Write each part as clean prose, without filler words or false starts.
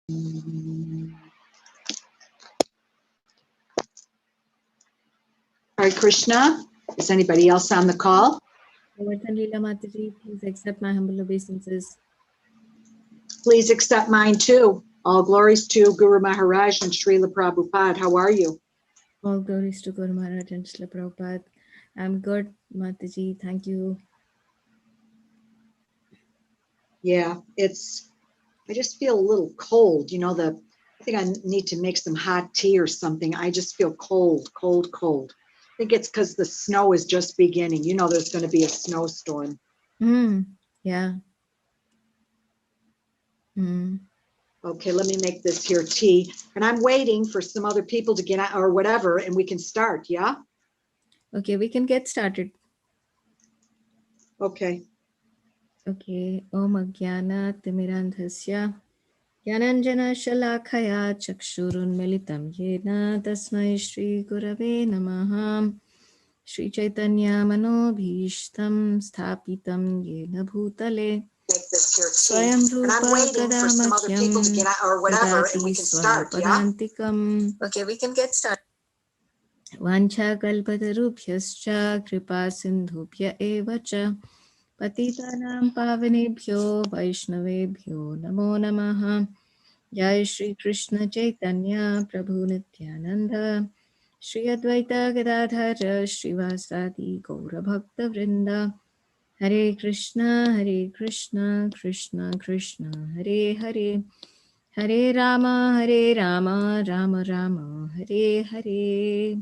Hare Krishna. Is anybody else on the call? Govardhan Leela Mataji, please accept my humble obeisances. Please accept mine too. All glories to Guru Maharaj and Srila Prabhupada. How are you? All glories to Guru Maharaj and Srila Prabhupada. I'm good, Mataji. Thank you. Yeah, I just feel a little cold. You know, I think I need to make some hot tea or something. I just feel cold. I think it's because the snow is just beginning. You know, there's going to be a snowstorm. Yeah. Okay, let me make this here tea. And I'm waiting for some other people to get out or whatever, and we can start, yeah? Okay, we can get started. Okay. Okay. Om Agyana Timirandhasya Gyananjana Shalakaya Chakshurun Militam Yena Tasmai Shri Gurave Namaha Shri Chaitanya Manobhishtam Sthapitam Yena Bhutale Swayam Rupa Kadamakyam Dadati Swapadantikam. Okay, we can get started. Vancha kalpatarubhyascha kripa sindhubhya eva cha patitanam pavanebhyo vaishnavebhyo namo namaha. Jai Shri Krishna Chaitanya Prabhu Nityananda Shri Advaita Gadadhara Srivasadi Gaura Bhakta Vrinda. Hare Krishna Krishna Krishna Hare Hare Hare Rama Rama Rama Hare Hare.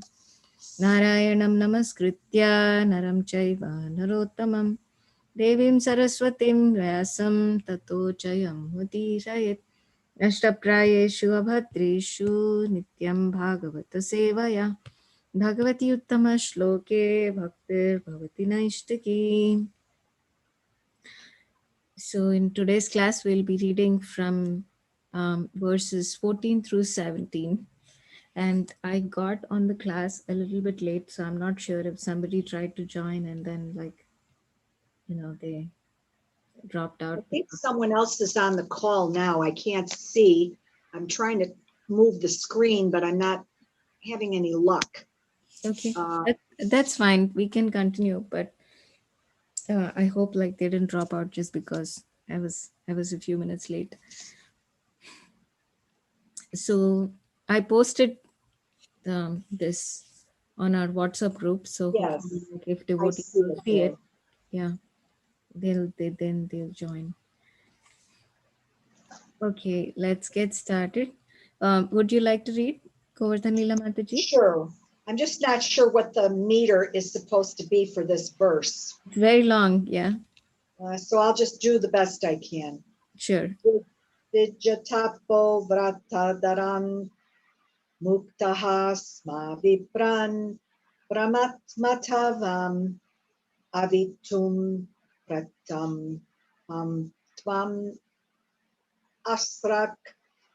Narayanam Namaskritya Naram Chaiva Narottamam Devim Saraswatim Vyasam Tato Jayam Mudirayet. Ashtaprayeshu abhadreshu nityam bhagavata sevaya bhagavati uttama shloke bhaktir bhavati naishtaki. So in today's class, we'll be reading from verses 14 through 17. And I got on the class a little bit late, so I'm not sure if somebody tried to join and then they dropped out. I think someone else is on the call now. I can't see. I'm trying to move the screen, but I'm not having any luck. Okay, that's fine. We can continue, but I hope they didn't drop out just because I was a few minutes late. So I posted this on our WhatsApp group. So yes, if devotees see it, yeah, they'll join. Okay, let's get started. Would you like to read, Govardhan Leela Mataji? Sure. I'm just not sure what the meter is supposed to be for this verse. It's very long, yeah. So I'll just do the best I can. Sure. Vijatapo vratadaran muktaha sma vipran pramatmatavam avitum pratam tvam asrak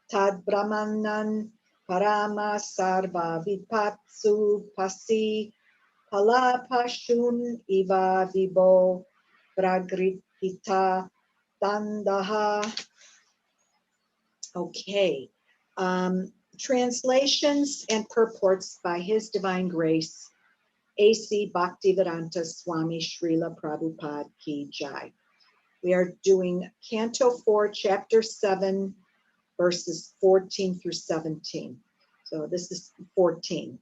tad brahmanan parama sarva vipatsu pasi palapashun iva vibo pragrita dandaha. Okay. Translations and purports by His Divine Grace, A.C. Bhaktivedanta Swami Srila Prabhupada Ki Jai. We are doing Canto 4, Chapter 7, verses 14 through 17. So this is 14.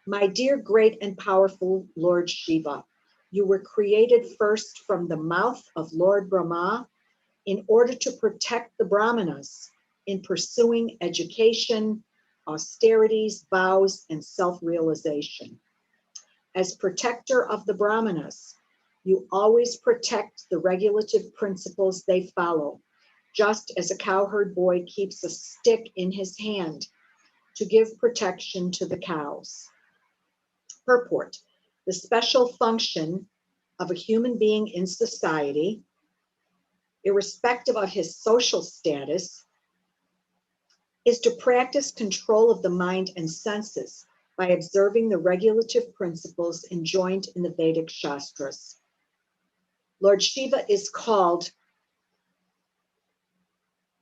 My dear, great, and powerful Lord Shiva, you were created first from the mouth of Lord Brahma in order to protect the Brahmanas in pursuing education, austerities, vows, and self-realization. As protector of the Brahmanas, you always protect the regulative principles they follow, just as a cowherd boy keeps a stick in his hand to give protection to the cows. Purport: the special function of a human being in society, irrespective of his social status, is to practice control of the mind and senses by observing the regulative principles enjoined in the Vedic Shastras. Lord Shiva is called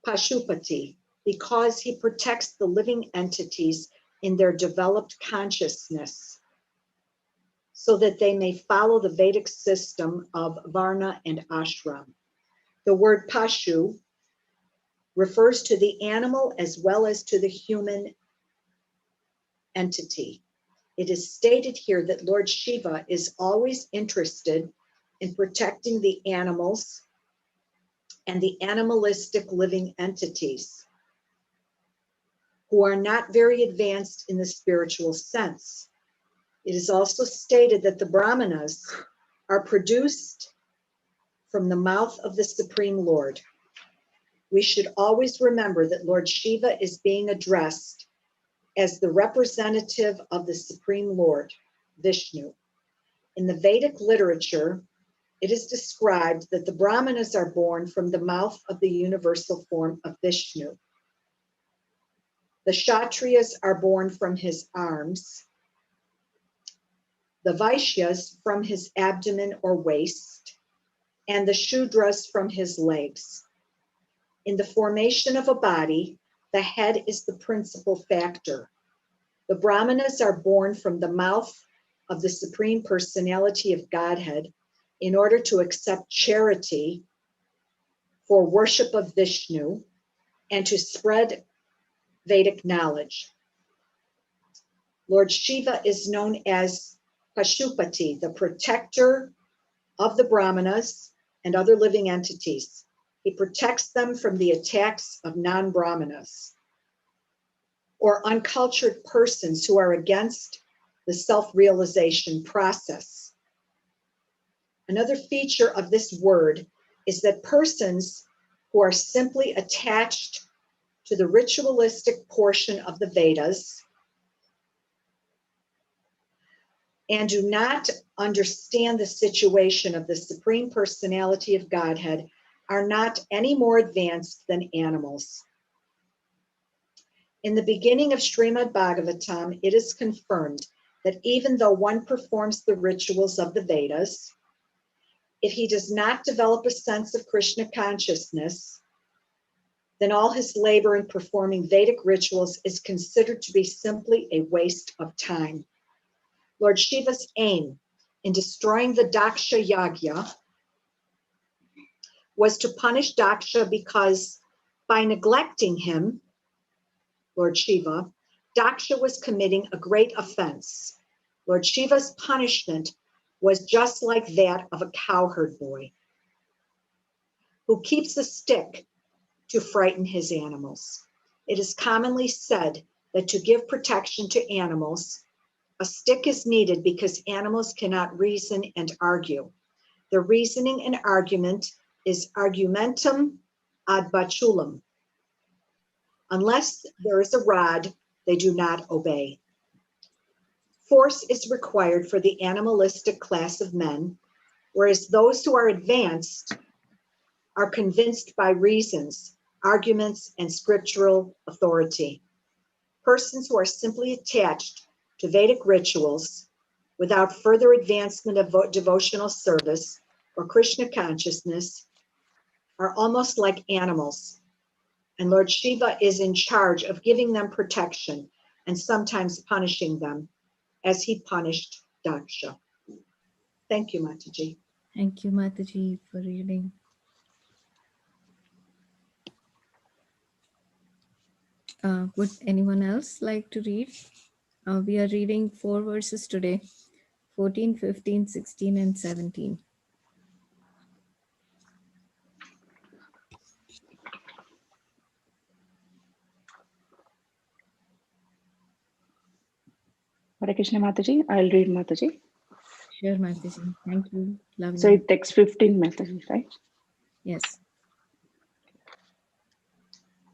Pashupati, because he protects the living entities in their developed consciousness so that they may follow the Vedic system of Varna and Ashram. The word Pashu refers to the animal as well as to the human entity. It is stated here that Lord Shiva is always interested in protecting the animals and the animalistic living entities who are not very advanced in the spiritual sense. It is also stated that the Brahmanas are produced from the mouth of the Supreme Lord. We should always remember that Lord Shiva is being addressed as the representative of the Supreme Lord, Vishnu. In the Vedic literature, it is described that the Brahmanas are born from the mouth of the universal form of Vishnu. The Kshatriyas are born from his arms, the Vaishyas from his abdomen or waist, and the Shudras from his legs. In the formation of a body, the head is the principal factor. The Brahmanas are born from the mouth of the Supreme Personality of Godhead in order to accept charity for worship of Vishnu and to spread Vedic knowledge. Lord Shiva is known as Pashupati, the protector of the Brahmanas and other living entities. He protects them from the attacks of non-Brahmanas or uncultured persons who are against the self-realization process. Another feature of this word is that persons who are simply attached to the ritualistic portion of the Vedas and do not understand the situation of the Supreme Personality of Godhead are not any more advanced than animals. In the beginning of Srimad Bhagavatam, it is confirmed that even though one performs the rituals of the Vedas, if he does not develop a sense of Krishna consciousness, then all his labor in performing Vedic rituals is considered to be simply a waste of time. Lord Shiva's aim in destroying the Daksha Yagya was to punish Daksha because by neglecting him, Lord Shiva, Daksha was committing a great offense. Lord Shiva's punishment was just like that of a cowherd boy who keeps a stick to frighten his animals. It is commonly said that to give protection to animals, a stick is needed because animals cannot reason and argue. The reasoning and argument is argumentum ad baculum. Unless there is a rod, they do not obey. Force is required for the animalistic class of men, whereas those who are advanced are convinced by reasons, arguments, and scriptural authority. Persons who are simply attached to Vedic rituals without further advancement of devotional service or Krishna consciousness are almost like animals. And Lord Shiva is in charge of giving them protection and sometimes punishing them as he punished Daksha. Thank you, Mataji. Thank you, Mataji, for reading. Would anyone else like to read? We are reading 4 verses today, 14, 15, 16, and 17. Hare Krishna Mataji, I'll read Mataji. Sure, Mataji. Thank you. Lovely. So it takes 15 Mataji, right? Yes.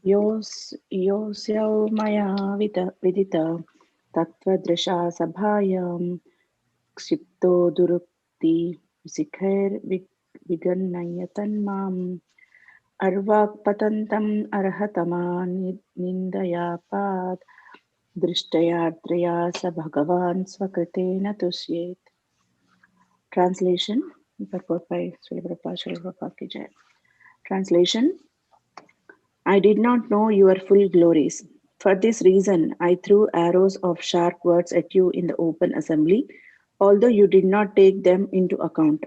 Yosya maya vidita tattvadrisha sabhayam ksipto durukti sikher vigannayatan mam arvak patantam arhatama nindaya Drishtayartraya sa Bhagavan Swakritena Tusyet. Translation, purport by Srila Prabhupada, Srila Prabhupada ki Jai. Translation, I did not know your full glories. For this reason, I threw arrows of sharp words at you in the open assembly, although you did not take them into account.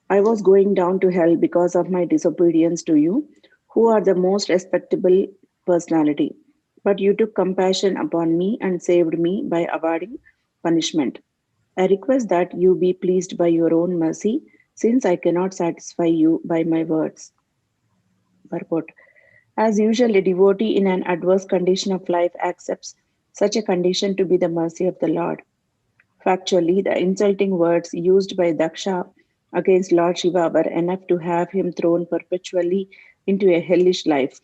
I was going down to hell because of my disobedience to you, who are the most respectable personality. But you took compassion upon me and saved me by avoiding punishment. I request that you be pleased by your own mercy, since I cannot satisfy you by my words. Purport. As usual, a devotee in an adverse condition of life accepts such a condition to be the mercy of the Lord. Factually, the insulting words used by Daksha against Lord Shiva were enough to have him thrown perpetually into a hellish life.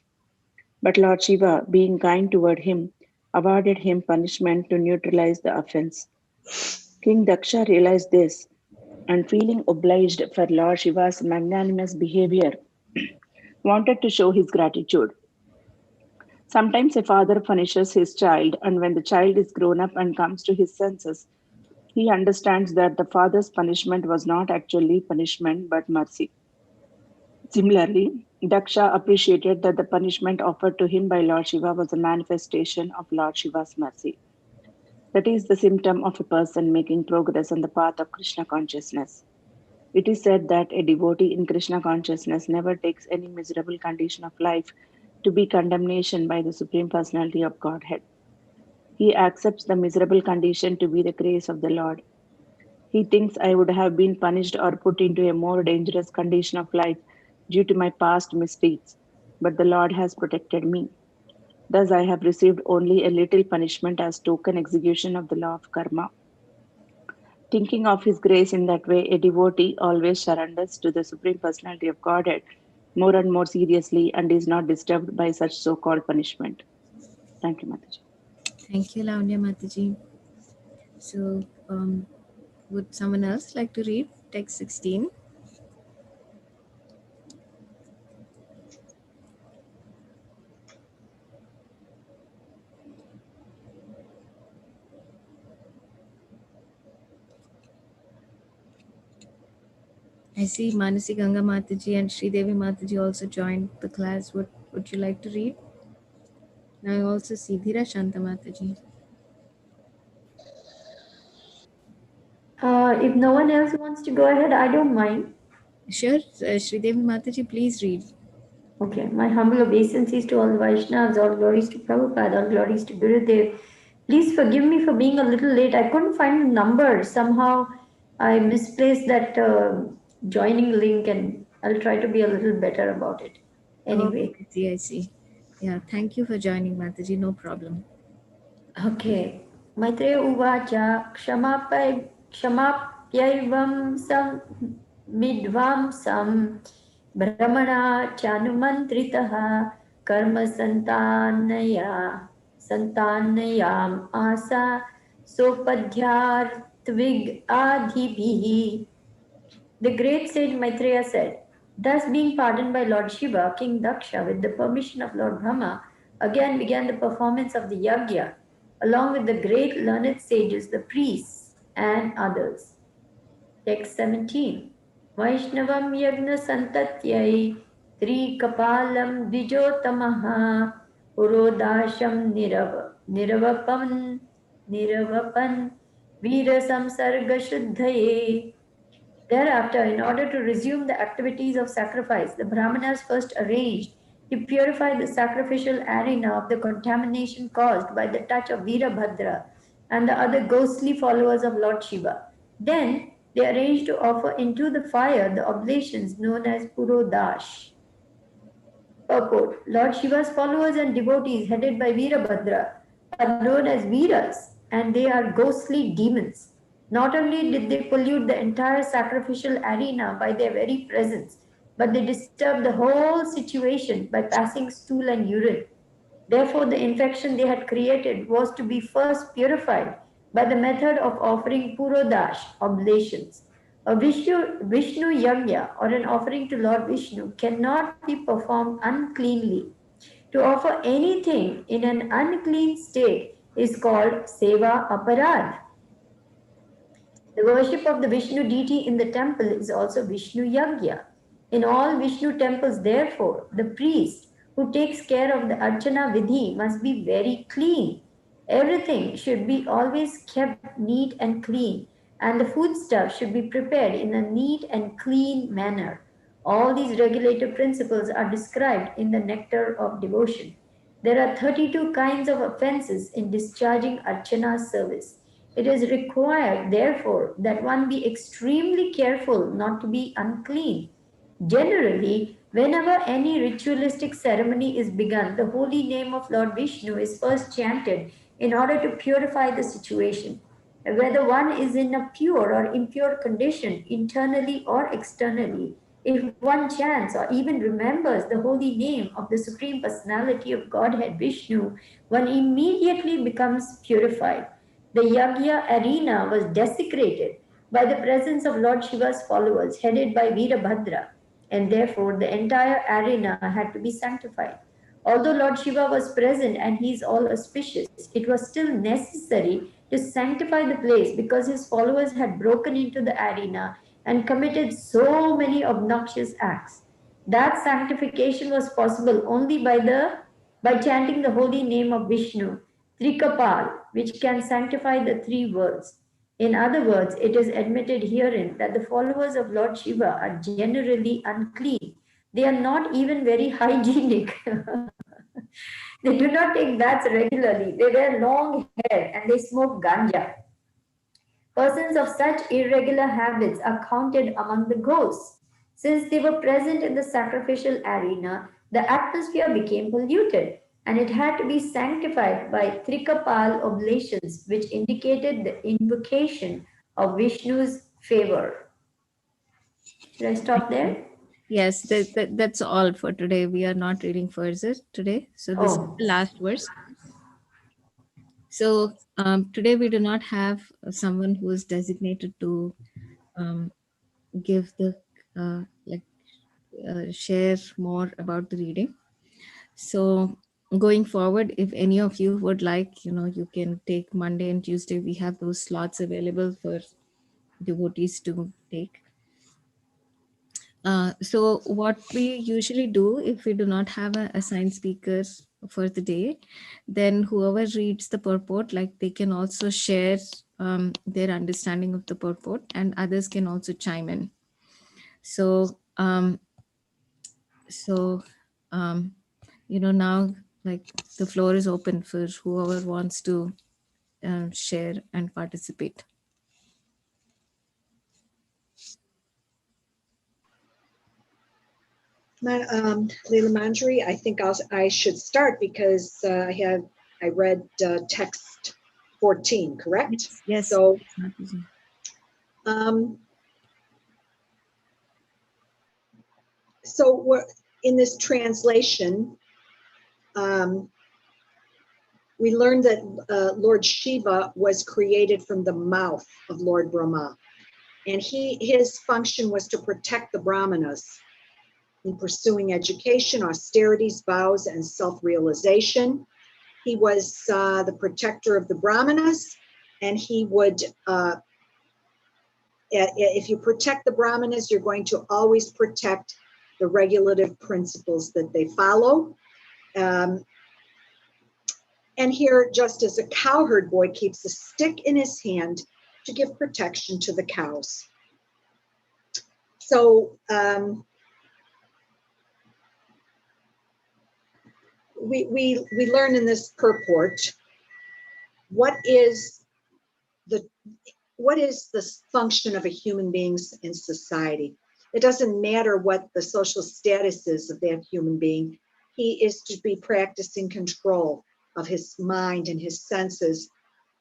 But Lord Shiva, being kind toward him, awarded him punishment to neutralize the offense. King Daksha realized this and, feeling obliged for Lord Shiva's magnanimous behavior, wanted to show his gratitude. Sometimes a father punishes his child, and when the child is grown up and comes to his senses, he understands that the father's punishment was not actually punishment but mercy. Similarly, Daksha appreciated that the punishment offered to him by Lord Shiva was a manifestation of Lord Shiva's mercy. That is the symptom of a person making progress on the path of Krishna consciousness. It is said that a devotee in Krishna consciousness never takes any miserable condition of life to be condemnation by the Supreme Personality of Godhead. He accepts the miserable condition to be the grace of the Lord. He thinks I would have been punished or put into a more dangerous condition of life due to my past misdeeds, but the Lord has protected me. Thus, I have received only a little punishment as token execution of the law of karma. Thinking of His grace in that way, a devotee always surrenders to the Supreme Personality of Godhead more and more seriously and is not disturbed by such so called punishment. Thank you, Mataji. Thank you, Lavanya Mataji. So, would someone else like to read text 16? I see Manasi Ganga Mataji and Sridevi Mataji also joined the class. Would you like to read? Now I also see Dhira Shanta Mataji. If no one else wants to go ahead, I don't mind. Sure, Sridevi Mataji, please read. Okay, my humble obeisances to all the Vaishnavas, all glories to Prabhupada, all glories to Gurudev. Please forgive me for being a little late. I couldn't find the number. Somehow I misplaced that joining link, and I'll try to be a little better about it. Anyway. Oh, I see. Yeah, thank you for joining, Mataji. No problem. Okay. Maitreya Uvacha Kshamapyaivam sam midvamsam Brahmana Chanumantritaha Karma Santanayam Asa Sopadhyartvig Adhibhihi. The great sage Maitreya said, thus being pardoned by Lord Shiva, King Daksha, with the permission of Lord Brahma, again began the performance of the yajna, along with the great learned sages, the priests, and others. Text 17. Vaishnavam yagna santatyai trikapalam dvijotamaha urodasham niravapan veera samsarga shuddhaye. Thereafter, in order to resume the activities of sacrifice, the Brahmanas first arranged to purify the sacrificial arena of the contamination caused by the touch of Veerabhadra and the other ghostly followers of Lord Shiva. Then they arranged to offer into the fire the oblations known as Purodash. Purport: Lord Shiva's followers and devotees headed by Veerabhadra are known as Veeras, and they are ghostly demons. Not only did they pollute the entire sacrificial arena by their very presence, but they disturbed the whole situation by passing stool and urine. Therefore, the infection they had created was to be first purified by the method of offering Purodash oblations. A Vishnu Yagya, or an offering to Lord Vishnu, cannot be performed uncleanly. To offer anything in an unclean state is called Seva Aparad. The worship of the Vishnu deity in the temple is also Vishnu Yagya. In all Vishnu temples, therefore, the priest who takes care of the Archana Vidhi must be very clean. Everything should be always kept neat and clean, and the foodstuff should be prepared in a neat and clean manner. All these regulative principles are described in the Nectar of Devotion. There are 32 kinds of offenses in discharging Archana service. It is required, therefore, that one be extremely careful not to be unclean. Generally, whenever any ritualistic ceremony is begun, the holy name of Lord Vishnu is first chanted in order to purify the situation. Whether one is in a pure or impure condition, internally or externally, if one chants or even remembers the holy name of the Supreme Personality of Godhead Vishnu, one immediately becomes purified. The Yagya arena was desecrated by the presence of Lord Shiva's followers, headed by Veerabhadra, and therefore the entire arena had to be sanctified. Although Lord Shiva was present and he is all auspicious, it was still necessary to sanctify the place because his followers had broken into the arena and committed so many obnoxious acts. That sanctification was possible only by chanting the holy name of Vishnu, Trikapal, which can sanctify the three worlds. In other words, it is admitted herein that the followers of Lord Shiva are generally unclean. They are not even very hygienic. They do not take baths regularly. They wear long hair and they smoke ganja. Persons of such irregular habits are counted among the ghosts. Since they were present in the sacrificial arena, the atmosphere became polluted and it had to be sanctified by Trikapal oblations, which indicated the invocation of Vishnu's favor. Should I stop there? Yes, that's all for today. We are not reading further today. So this is Oh, the last verse. So today we do not have someone who is designated to um, give the share more about the reading. So going forward, if any of you would like, you can take Monday and Tuesday. We have those slots available for devotees to take. So what we usually do, if we do not have a assigned speaker for the day, then whoever reads the purport, like they can also share their understanding of the purport, and others can also chime in. So so now, like, the floor is open for whoever wants to share and participate. Leela Manjari, I think I should start because I read text 14, correct? Yes. So, so we're in this translation. We learned that Lord Shiva was created from the mouth of Lord Brahma, and his function was to protect the Brahmanas in pursuing education, austerities, vows, and self-realization. He was the protector of the Brahmanas, and he would, if you protect the Brahmanas, you're going to always protect the regulative principles that they follow. And here, just as a cowherd boy keeps a stick in his hand to give protection to the cows. So we learn in this purport what is the function of a human being in society. It doesn't matter what the social status is of that human being. He is to be practicing control of his mind and his senses,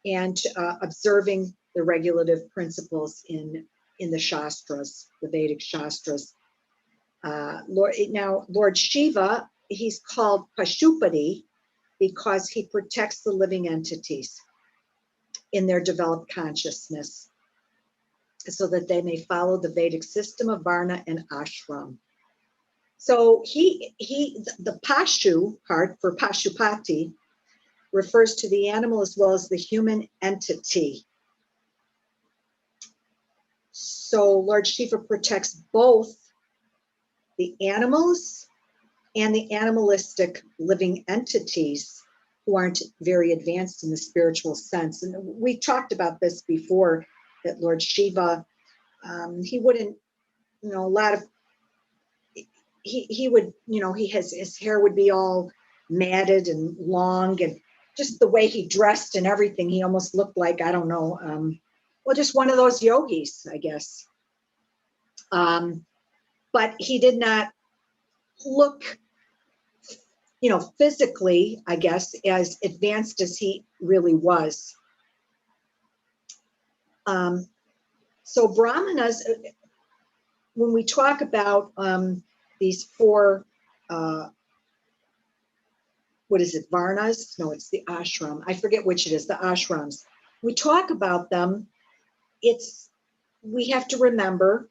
and observing the regulative principles in the Shastras, the Vedic Shastras. Lord Shiva, he's called Pashupati because he protects the living entities in their developed consciousness, so that they may follow the Vedic system of Varna and Ashram. So the Pashu part for Pashupati refers to the animal as well as the human entity. So Lord Shiva protects both the animals and the animalistic living entities who aren't very advanced in the spiritual sense. And we talked about this before, that Lord Shiva, he wouldn't, a lot of, he would, his hair would be all matted and long, and just the way he dressed and everything, he almost looked like, I don't know, well, just one of those yogis, I guess. But he did not look, physically, I guess, as advanced as he really was. So Brahmanas, when we talk about these four, what is it, Varnas? No, it's the ashram. I forget which it is, the ashrams. We talk about them, we have to remember,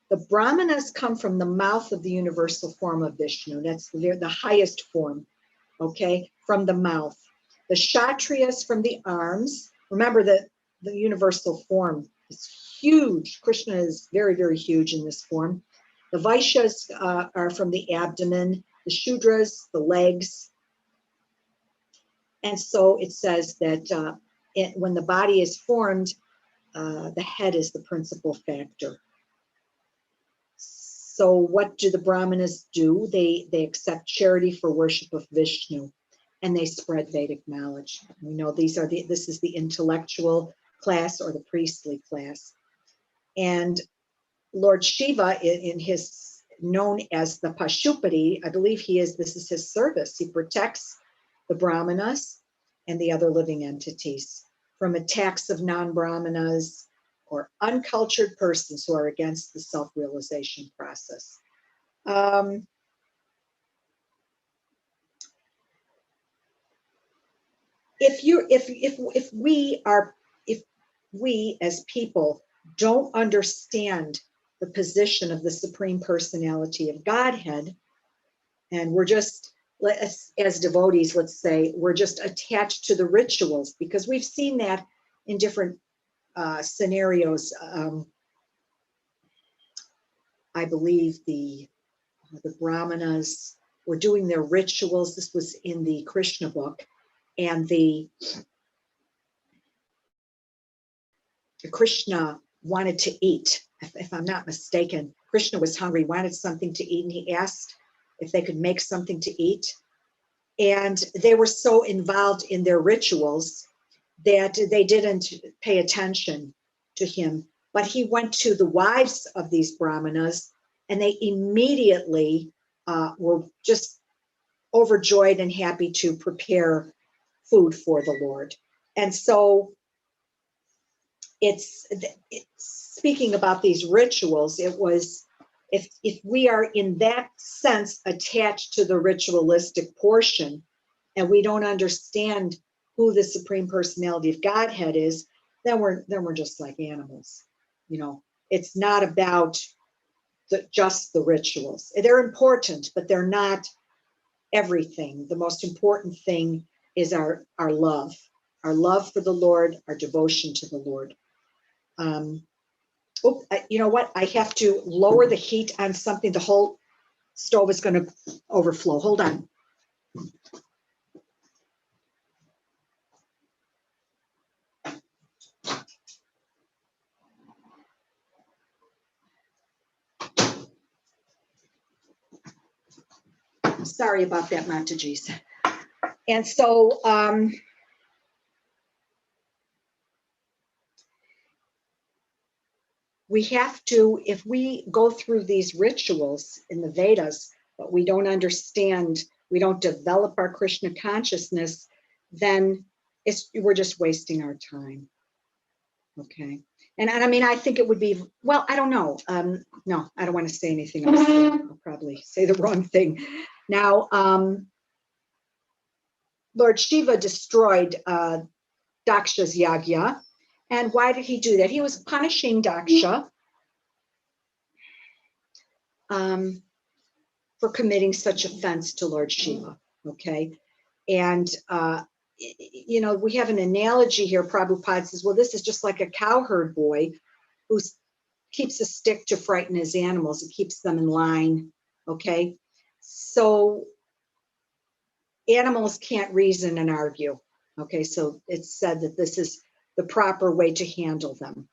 the Brahmanas come from the mouth of the universal form of Vishnu. That's the highest form, okay, from the mouth. The Kshatriyas from the arms. Remember that the universal form is huge. Krishna is very, very huge in this form. The Vaishyas are from the abdomen, the Shudras, the legs. And so it says that when the body is formed, the head is the principal factor. So what do the Brahmanas do? They accept charity for worship of Vishnu, and they spread Vedic knowledge. We know this is the intellectual class or the priestly class. And Lord Shiva, in his known as the Pashupati, I believe this is his service. He protects the Brahmanas and the other living entities from attacks of non-Brahmanas or uncultured persons who are against the self-realization process. If we as people don't understand the position of the Supreme Personality of Godhead, and we're just, as devotees, let's say, we're just attached to the rituals, because we've seen that in different scenarios. I believe the Brahmanas were doing their rituals. This was in the Krishna book, and the Krishna wanted to eat. If I'm not mistaken, Krishna was hungry, wanted something to eat, and he asked if they could make something to eat. And they were so involved in their rituals that they didn't pay attention to him. But he went to the wives of these Brahmanas, and they immediately were just overjoyed and happy to prepare food for the Lord. And so it's speaking about these rituals, it was, if we are in that sense attached to the ritualistic portion, and we don't understand who the Supreme Personality of Godhead is, then we're just like animals. It's not about just the rituals. They're important, but they're not everything. The most important thing is our love for the Lord, our devotion to the Lord. You know what? I have to lower the heat on something. The whole stove is going to overflow. Hold on. Sorry about that, Mataji's. And so, we have to, if we go through these rituals in the Vedas, but we don't understand, we don't develop our Krishna consciousness, then we're just wasting our time. Okay. And I mean, I think it would be, well, I don't know. No, I don't want to say anything else. I'll probably say the wrong thing. Now, Lord Shiva destroyed Daksha's yagya. And why did he do that? He was punishing Daksha for committing such offense to Lord Shiva. Okay. And, we have an analogy here. Prabhupada says, well, this is just like a cowherd boy who's keeps a stick to frighten his animals. It keeps them in line. Okay. So animals can't reason and argue. Okay. So it's said that this is the proper way to handle them.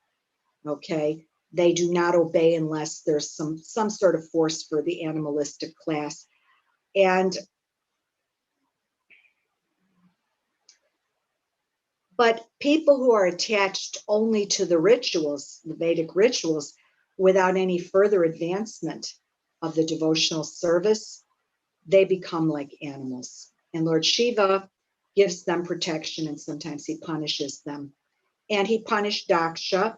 Okay. They do not obey unless there's some sort of force for the animalistic class. But people who are attached only to the rituals, the Vedic rituals, without any further advancement of the devotional service, they become like animals. And Lord Shiva gives them protection, and sometimes he punishes them. And he punished Daksha.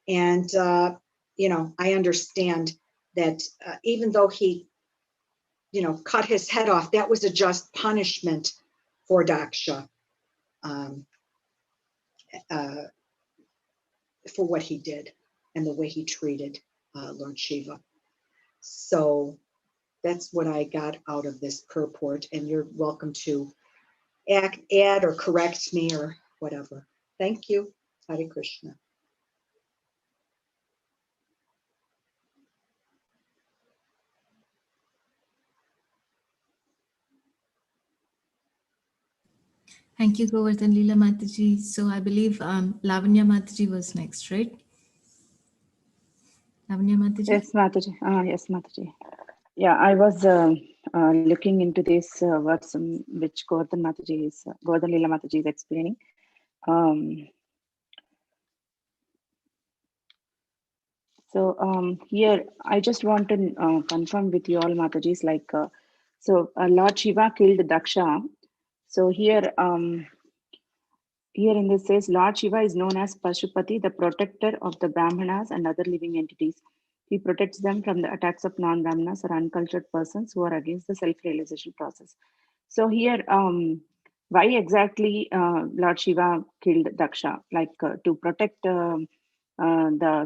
And, I understand that even though he, cut his head off, that was a just punishment for Daksha. For what he did and the way he treated Lord Shiva. So that's what I got out of this purport, and you're welcome to add or correct me or whatever. Thank you. Hare Krishna. Thank you, Govardhan Leela Mataji. So I believe Lavanya Mataji was next, right? Lavanya Mataji? Yes, Mataji. Yes, Mataji. Yeah, I was looking into this verse which Govardhan Leela Mataji is explaining. So here, I just want to confirm with you all, Matajis, Lord Shiva killed Daksha. So here, here in this says, Lord Shiva is known as Pashupati, the protector of the Brahmanas and other living entities. He protects them from the attacks of non-Brahmanas or uncultured persons who are against the self-realization process. So here, why exactly Lord Shiva killed Daksha? To protect the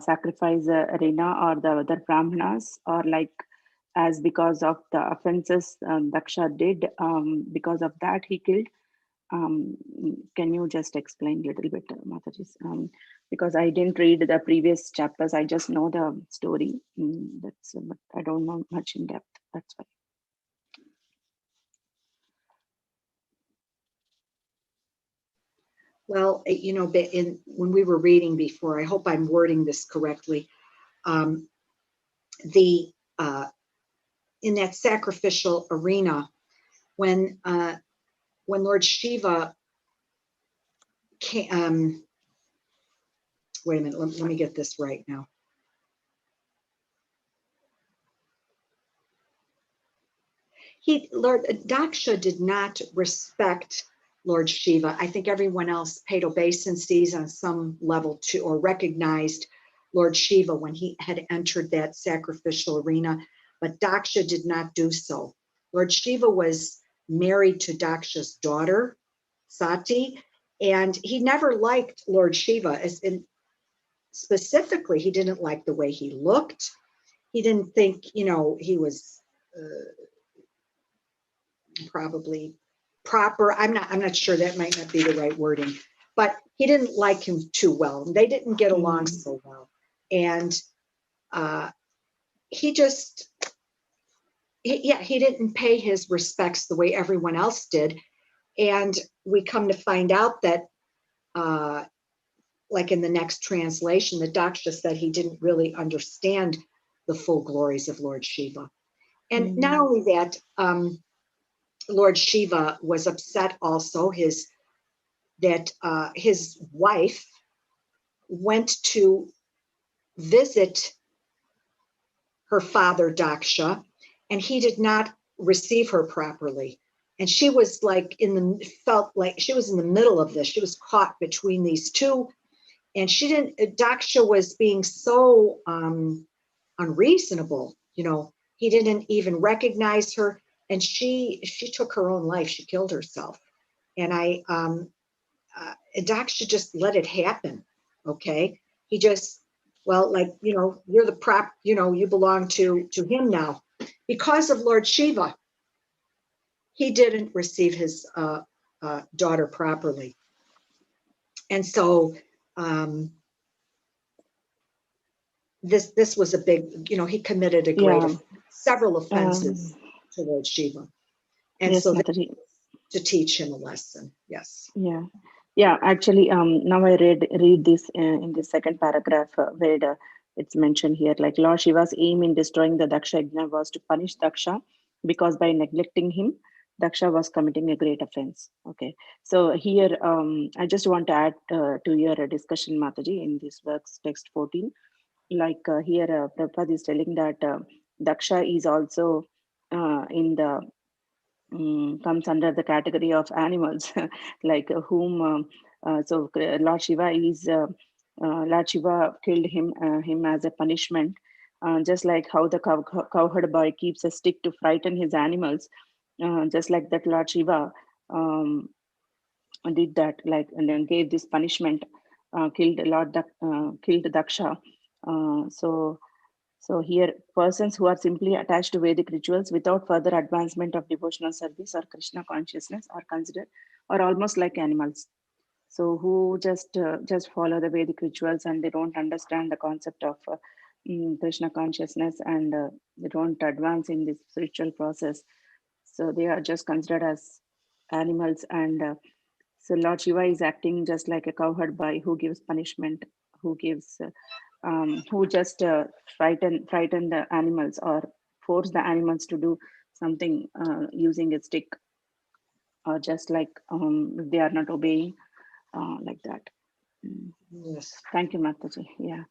sacrifice arena or the other Brahmanas, or as because of the offenses Daksha did, because of that he killed. Can you just explain a little bit, Mataji? Because I didn't read the previous chapters, I just know the story. But I don't know much in depth. That's why. Well, when we were reading before, I hope I'm wording this correctly. In that sacrificial arena, when Lord Shiva came, wait a minute, let me get this right now. Lord Daksha did not respect Lord Shiva. I think everyone else paid obeisances on some level to, or recognized Lord Shiva when he had entered that sacrificial arena, but Daksha did not do so. Lord Shiva was married to Daksha's daughter, Sati, and he never liked Lord Shiva. Specifically, he didn't like the way he looked. He didn't think, he was probably proper. I'm not sure, that might not be the right wording, but he didn't like him too well. They didn't get along so well. And he didn't pay his respects the way everyone else did. And we come to find out that, like in the next translation, the Daksha said he didn't really understand the full glories of Lord Shiva. And not only that, Lord Shiva was upset also his wife went to visit her father Daksha, and he did not receive her properly. And she was felt like she was in the middle of this. She was caught between these two, and Daksha was being so unreasonable. He didn't even recognize her, and she took her own life. She killed herself. And Daksha just let it happen. Okay. He just, you're the prop, you belong to him now. Because of Lord Shiva, he didn't receive his daughter properly. And so this was a big, he committed a great, Yeah. several offenses towards Shiva. And Yes, so Mataji. to teach him a lesson. Yes. Yeah. Actually, now I read this in the second paragraph where it's mentioned here, like Lord Shiva's aim in destroying the Daksha Yajna was to punish Daksha because by neglecting him, Daksha was committing a great offense. Okay, so here I just want to add to your discussion, Mataji, in this works text 14. Like here, Prabhupada is telling that Daksha is also in the comes under the category of animals, like so Lord Shiva is Lord Shiva killed him as a punishment, just like how the cowherd boy keeps a stick to frighten his animals, just like that Lord Shiva um, did that, like, and then gave this punishment, killed Daksha. So here, persons who are simply attached to Vedic rituals without further advancement of devotional service or Krishna consciousness are considered or almost like animals. So who just follow the Vedic rituals and they don't understand the concept of Krishna consciousness, and they don't advance in this spiritual process. So they are just considered as animals, and so Lord Shiva is acting just like a cowherd boy who gives punishment, who just frighten the animals or force the animals to do something using a stick, or just like if they are not obeying, like that. Yes. Thank you, Mataji. Yeah.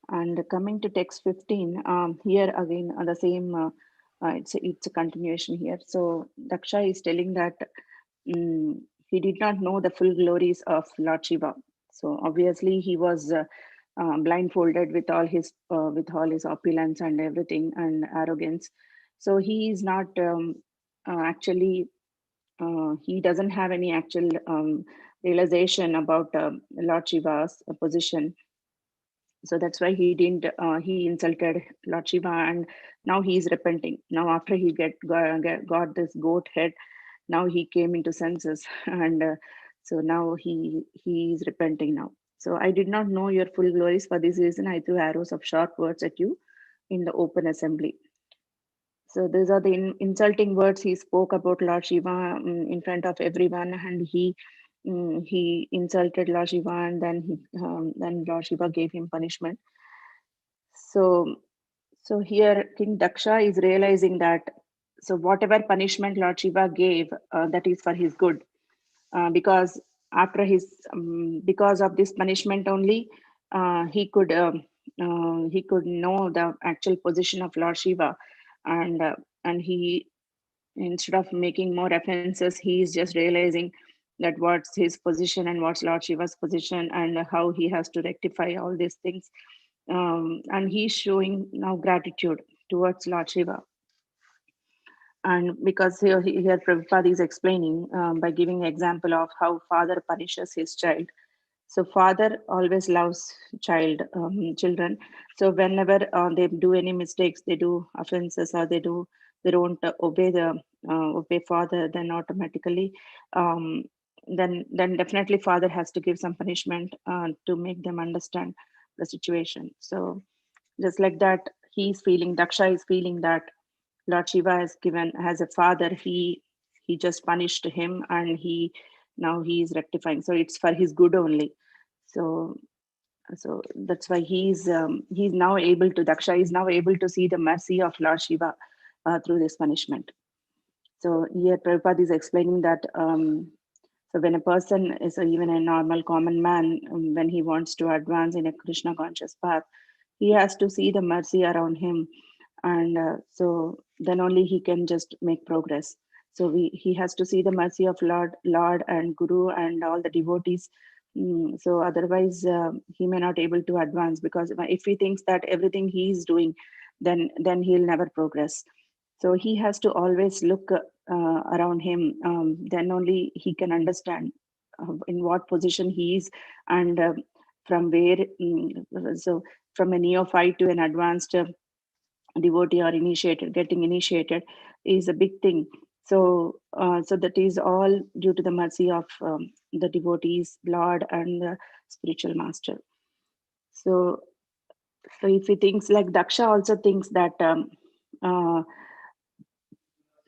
And coming to text 15, here again the same. It's a continuation here. So Daksha is telling that he did not know the full glories of Lord Shiva. So obviously he was blindfolded with all his opulence and everything and arrogance. So he is not actually he doesn't have any actual realization about Lord Shiva's position. So that's why he insulted Lord Shiva, and now he is repenting. Now after he got this goat head, now he came into senses, and so now he is repenting now. So I did not know your full glories. For this reason I threw arrows of sharp words at you in the open assembly. So these are the insulting words he spoke about Lord Shiva in front of everyone, and he insulted Lord Shiva, and then Lord Shiva gave him punishment. So here King Daksha is realizing that, so whatever punishment Lord Shiva gave, that is for his good, because after because of this punishment only, he could know the actual position of Lord Shiva, and he, instead of making more offenses, he is just realizing that what's his position and what's Lord Shiva's position, and how he has to rectify all these things, and he's showing now gratitude towards Lord Shiva. And because here Prabhupada is explaining by giving an example of how father punishes his child. So father always loves children. So whenever they do any mistakes, they do offenses, or they don't obey father, then automatically, um, then definitely father has to give some punishment to make them understand the situation. So just like that, Daksha is feeling that Lord Shiva has given as a father, he just punished him, and now he is rectifying. So it's for his good only. So that's why Daksha is now able to see the mercy of Lord Shiva through this punishment. So here Prabhupada is explaining that so when a person is even a normal common man, when he wants to advance in a Krishna conscious path, he has to see the mercy around him, and so then only he can just make progress. So he has to see the mercy of Lord and Guru and all the devotees. So otherwise he may not able to advance, because if he thinks that everything he is doing, then he'll never progress. So he has to always look around him. Then only he can understand in what position he is, and from where. So from a neophyte to an advanced devotee or getting initiated is a big thing. So so that is all due to the mercy of the devotees, Lord, and the spiritual master. So So if he thinks like Daksha also thinks that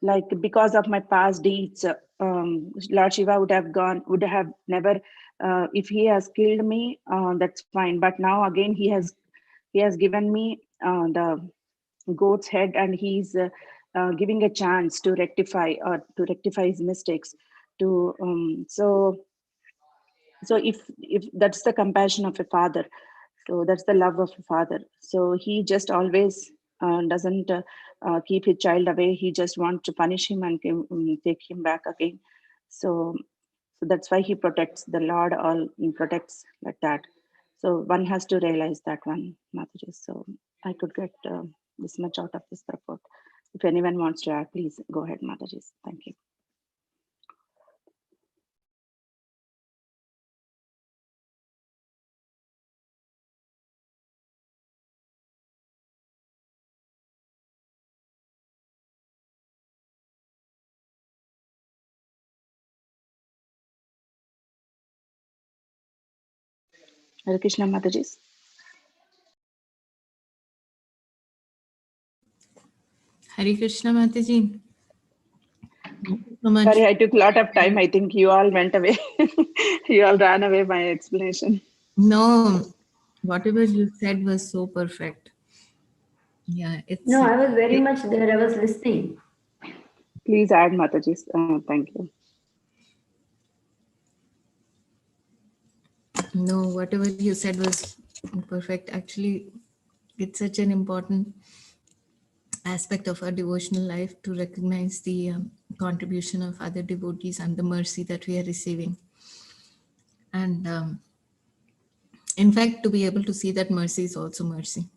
like because of my past deeds, Lord Shiva would have never, if he has killed me, that's fine. But now again he has given me the goat's head, and he's giving a chance to rectify his mistakes. So if that's the compassion of a father, so that's the love of a father. So he just always doesn't keep his child away. He just wants to punish him and take him back again. So that's why he protects, the Lord all protects like that. So one has to realize that one, Mataji. So I could get this much out of this purport. If anyone wants to add, please go ahead, Mataji. Thank you. Hare Krishna, Mataji. Hare Krishna, Mataji. Thank you so much. Sorry, I took a lot of time. I think you all went away. You all ran away my explanation. No, whatever you said was so perfect. Yeah, it's No, I was very much there. I was listening. Please add, Mataji. Thank you. no, whatever you said was perfect. Actually, it's such an important aspect of our devotional life to recognize the contribution of other devotees and the mercy that we are receiving. And in fact, to be able to see that mercy is also mercy.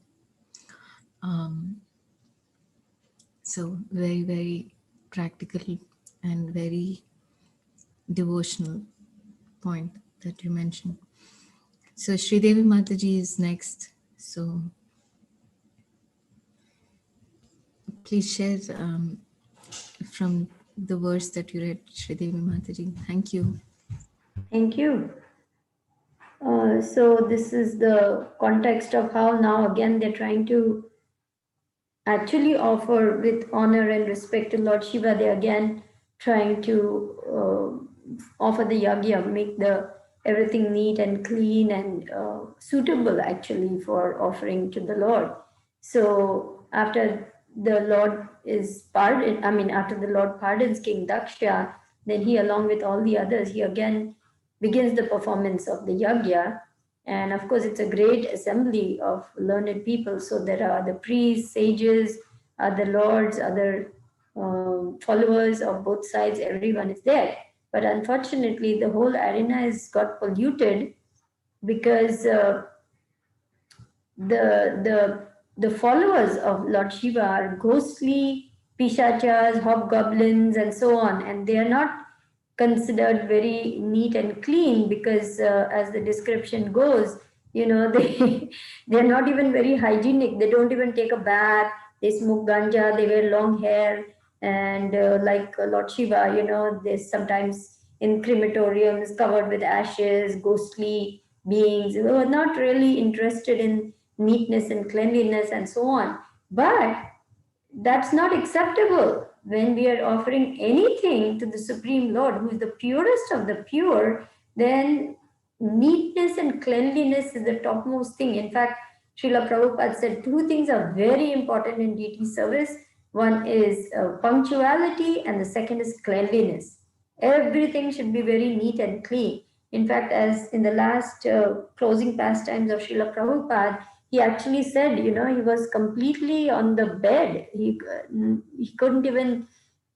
So very, very practical and very devotional point that you mentioned. So Sridevi Mataji is next. So please share from the verse that you read, Sridevi Mataji. Thank you. Thank you. So this is the context of how now again they're trying to actually offer with honor and respect to Lord Shiva. They're again trying to offer the yagya, make the everything neat and clean and suitable actually for offering to the Lord. So after the Lord is pardoned, after the Lord pardons King Daksha, then he, along with all the others, he again begins the performance of the yagya. And of course, it's a great assembly of learned people. So there are the priests, sages, other lords, other followers of both sides. Everyone is there. But unfortunately, the whole arena has got polluted because the followers of Lord Shiva are ghostly pishachas, hobgoblins, and so on, and they are not considered very neat and clean because, as the description goes, they're not even very hygienic. They don't even take a bath. They smoke ganja. They wear long hair, and like Lord Shiva, there's sometimes in crematoriums covered with ashes, ghostly beings who are not really interested in neatness and cleanliness and so on. But that's not acceptable when we are offering anything to the Supreme Lord, who is the purest of the pure. Then neatness and cleanliness is the topmost thing. In fact, Srila Prabhupada said two things are very important in deity service. One is punctuality, and the second is cleanliness. Everything should be very neat and clean. In fact, as in the last closing pastimes of Srila Prabhupada, he actually said, he was completely on the bed. He couldn't even,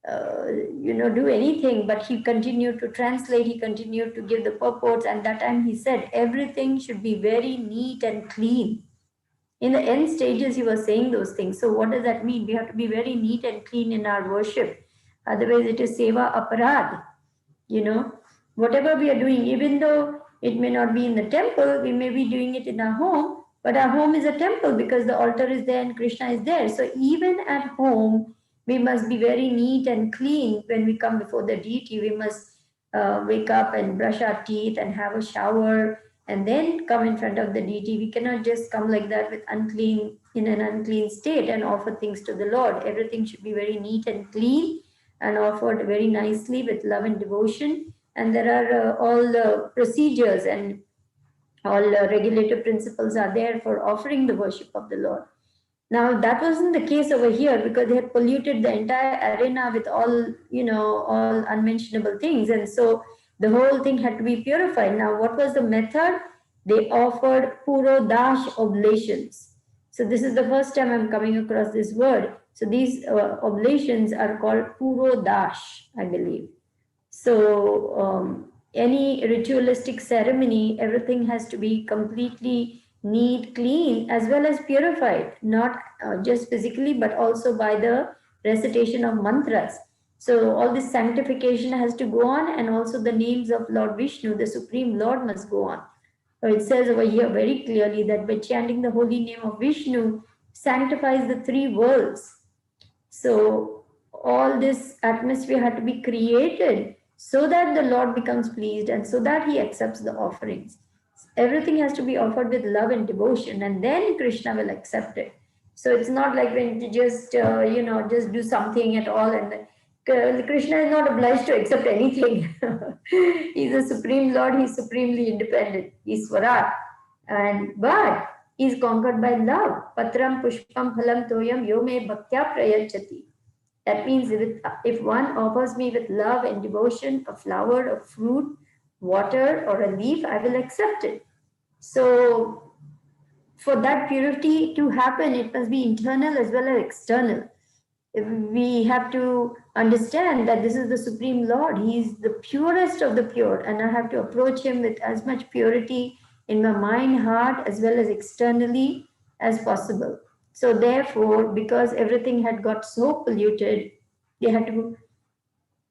do anything, but he continued to translate. He continued to give the purports. And that time he said, everything should be very neat and clean. In the end stages, he was saying those things. So what does that mean? We have to be very neat and clean in our worship. Otherwise, it is seva aparad. Whatever we are doing, even though it may not be in the temple, we may be doing it in our home, but our home is a temple because the altar is there and Krishna is there. So even at home, we must be very neat and clean when we come before the deity. We must wake up and brush our teeth and have a shower and then come in front of the deity. We cannot just come like that with unclean, in an unclean state, and offer things to the Lord. Everything should be very neat and clean and offered very nicely with love and devotion. And there are all the procedures and all regulative principles are there for offering the worship of the Lord. Now that wasn't the case over here, because they had polluted the entire arena with all, all unmentionable things. And so the whole thing had to be purified. Now, what was the method? They offered Purodash oblations. So this is the first time I'm coming across this word. So these oblations are called Purodash, I believe. So any ritualistic ceremony, everything has to be completely neat, clean, as well as purified, not just physically, but also by the recitation of mantras. So all this sanctification has to go on, and also the names of Lord Vishnu, the Supreme Lord, must go on. So it says over here very clearly that by chanting the holy name of Vishnu sanctifies the three worlds. So all this atmosphere had to be created so that the Lord becomes pleased and so that he accepts the offerings. Everything has to be offered with love and devotion, and then Krishna will accept it. So it's not like when you just, just do something at all, and Krishna is not obliged to accept anything. He's a supreme Lord. He's supremely independent. He's Swarat. But he's conquered by love. Patram pushpam phalam toyam yome bhaktya prayachati. That means if one offers me with love and devotion a flower, a fruit, water, or a leaf, I will accept it. So for that purity to happen, it must be internal as well as external. We have to understand that this is the Supreme Lord. He is the purest of the pure, and I have to approach him with as much purity in my mind, heart, as well as externally as possible. So therefore, because everything had got so polluted, they had to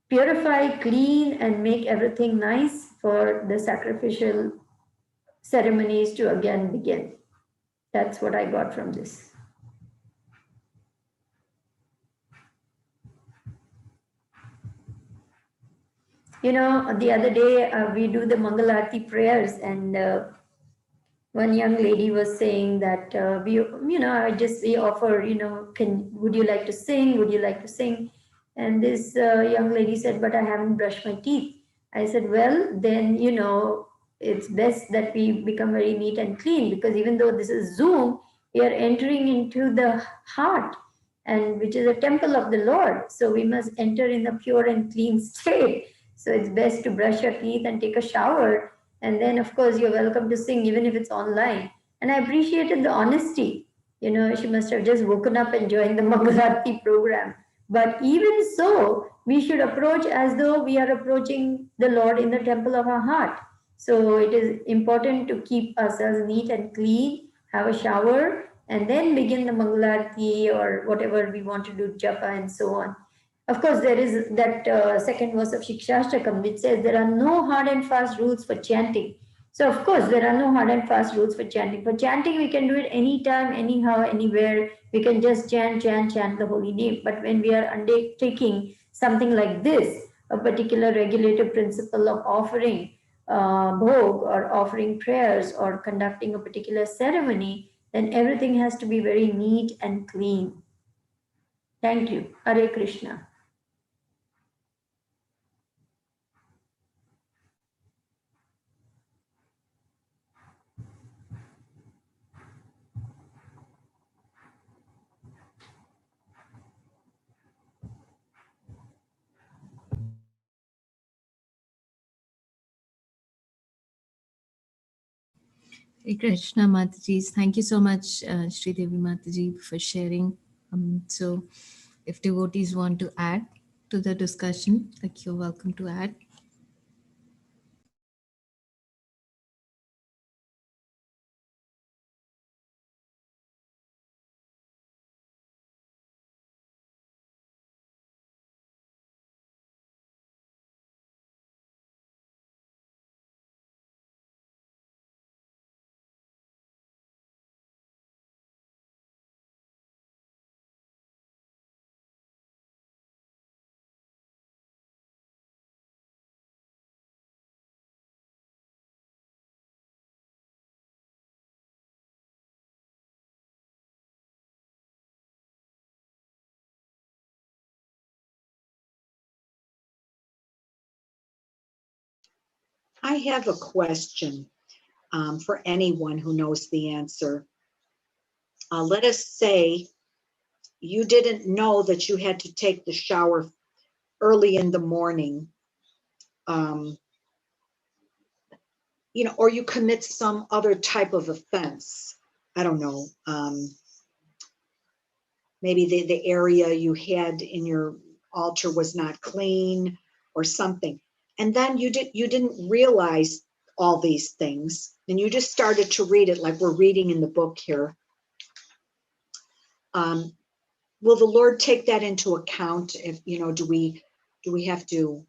purify, clean, and make everything nice for the sacrificial ceremonies to again begin. That's what I got from this. The other day we do the Mangalarti prayers, and one young lady was saying that we offer, would you like to sing? Would you like to sing? And this young lady said, but I haven't brushed my teeth. I said, well, then, it's best that we become very neat and clean, because even though this is Zoom, we are entering into the heart, and which is a temple of the Lord. So we must enter in a pure and clean state. So it's best to brush your teeth and take a shower. And then, of course, you're welcome to sing, even if it's online. And I appreciated the honesty. She must have just woken up and joined the Mangalarti program. But even so, we should approach as though we are approaching the Lord in the temple of our heart. So it is important to keep ourselves neat and clean, have a shower, and then begin the Mangalarti or whatever we want to do, japa and so on. Of course, there is that second verse of Shikshashtakam, which says there are no hard and fast rules for chanting. So, of course, there are no hard and fast rules for chanting. For chanting, we can do it anytime, anyhow, anywhere. We can just chant the holy name. But when we are undertaking something like this, a particular regulative principle of offering bhog or offering prayers or conducting a particular ceremony, then everything has to be very neat and clean. Thank you. Hare Krishna. Hare Krishna Mataji. Thank you so much, Sri Devi Mataji, for sharing. So if devotees want to add to the discussion, like, you're welcome to add. I have a question for anyone who knows the answer. Let us say you didn't know that you had to take the shower early in the morning, or you commit some other type of offense. I don't know. Maybe the area you had in your altar was not clean or something. And then you didn't realize all these things, and you just started to read it like we're reading in the book here. Will the Lord take that into account? If do we have to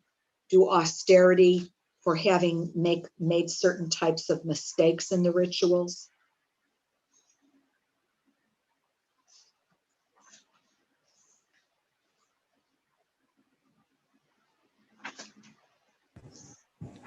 do austerity for having made certain types of mistakes in the rituals?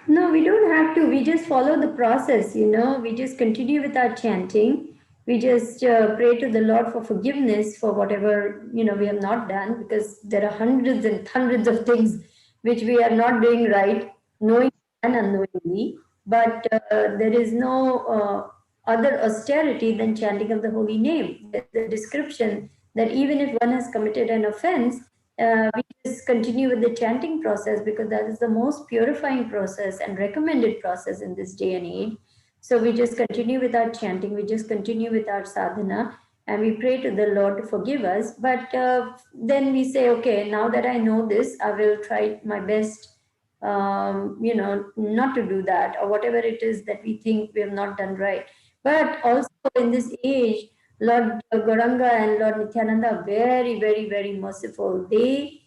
No, we don't have to. We just follow the process, We just continue with our chanting. We just pray to the Lord for forgiveness for whatever, we have not done, because there are hundreds and hundreds of things which we are not doing right, knowing and unknowingly. But there is no other austerity than chanting of the holy name. There's a description that even if one has committed an offense, we just continue with the chanting process, because that is the most purifying process and recommended process in this day and age. So we just continue with our chanting, we just continue with our sadhana, and we pray to the Lord to forgive us. But then we say, okay, now that I know this, I will try my best, not to do that, or whatever it is that we think we have not done right. But also in this age, Lord Gauranga and Lord Nityananda are very, very, very merciful. They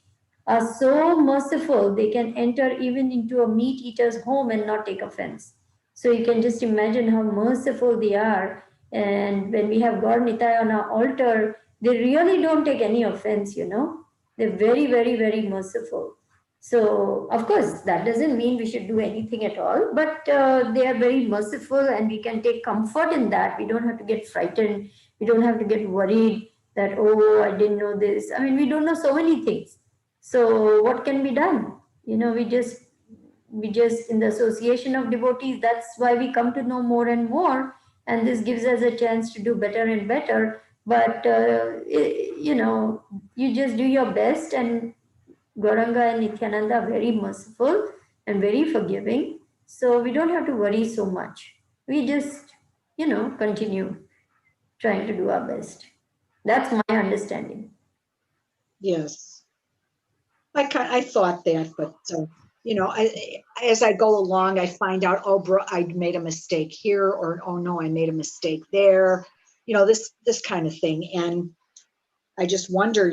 are so merciful, they can enter even into a meat eater's home and not take offense. So you can just imagine how merciful they are. And when we have God Nitai on our altar, they really don't take any offense, They're very, very, very merciful. So, of course, that doesn't mean we should do anything at all, but they are very merciful, and we can take comfort in that. We don't have to get frightened. We don't have to get worried that, oh, I didn't know this. I mean, we don't know so many things. So, what can be done? We just, in the association of devotees, that's why we come to know more and more. And this gives us a chance to do better and better. But, you just do your best, and Gauranga and Nityananda are very merciful and very forgiving. So we don't have to worry so much. We just, continue trying to do our best. That's my understanding. Yes. I thought that, but as I go along, I find out, oh, bro, I made a mistake here, or oh no, I made a mistake there. This kind of thing, and I just wonder,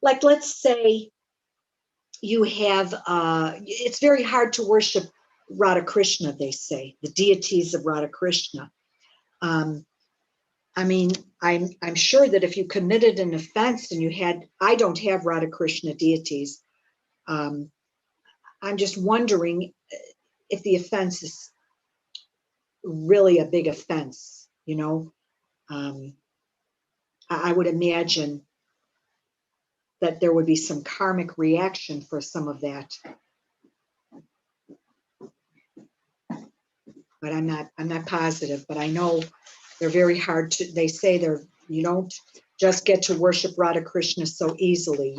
like, let's say you have, it's very hard to worship Radha Krishna, they say, the deities of Radha Krishna. I mean, I'm sure that if you committed an offense and I don't have Radha Krishna deities. I'm just wondering if the offense is really a big offense, I would imagine that there would be some karmic reaction for some of that. But I'm not positive, but I know they're very hard to, they say you don't just get to worship Radha Krishna so easily,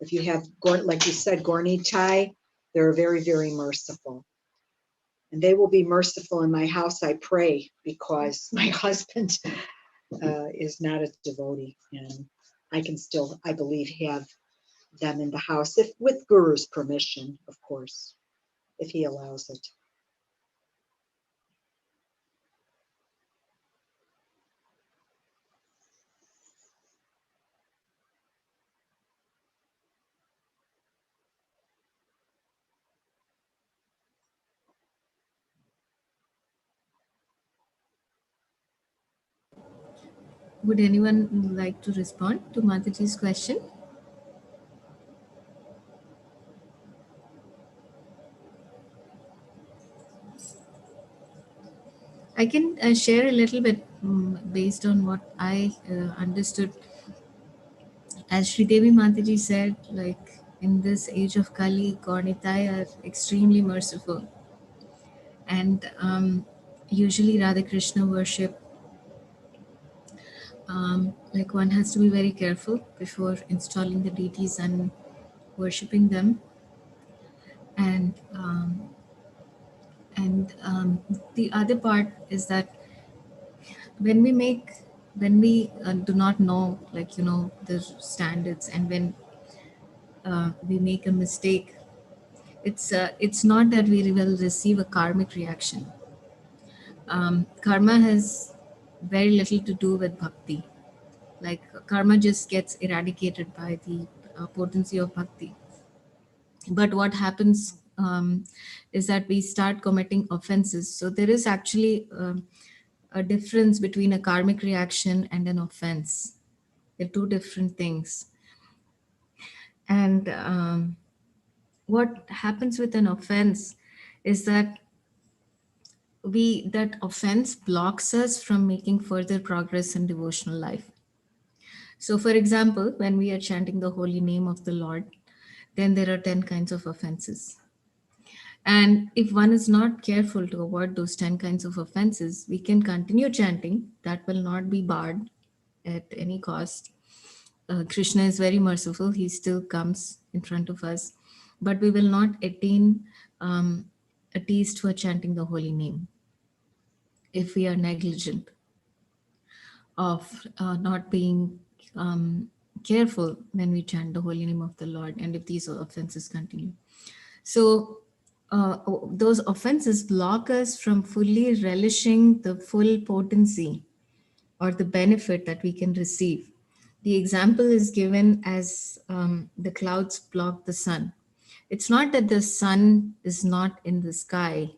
if you have, like you said, Gaur Nitai, they're very, very merciful. And they will be merciful in my house, I pray, because my husband is not a devotee, and I can still, I believe, have them in the house, if with Guru's permission, of course, if he allows it. Would anyone like to respond to Mataji's question? I can share a little bit based on what I understood. As Sri Devi Mataji said, like in this age of Kali, Gaur Nitai are extremely merciful. And usually Radha Krishna worship, like one has to be very careful before installing the deities and worshipping them. And the other part is that when we make, when we do not know, like, the standards, and when we make a mistake, it's not that we will receive a karmic reaction. Karma has very little to do with bhakti. Like, karma just gets eradicated by the potency of bhakti. But what happens is that we start committing offenses. So there is actually a difference between a karmic reaction and an offense. They're two different things. And what happens with an offense is that that offense blocks us from making further progress in devotional life. So, for example, when we are chanting the holy name of the Lord, then there are 10 kinds of offenses. And if one is not careful to avoid those 10 kinds of offenses, we can continue chanting. That will not be barred at any cost. Krishna is very merciful. He still comes in front of us. But we will not attain a taste for chanting the holy name if we are negligent of not being careful when we chant the holy name of the Lord, and if these offenses continue. So those offenses block us from fully relishing the full potency or the benefit that we can receive. The example is given as the clouds block the sun. It's not that the sun is not in the sky,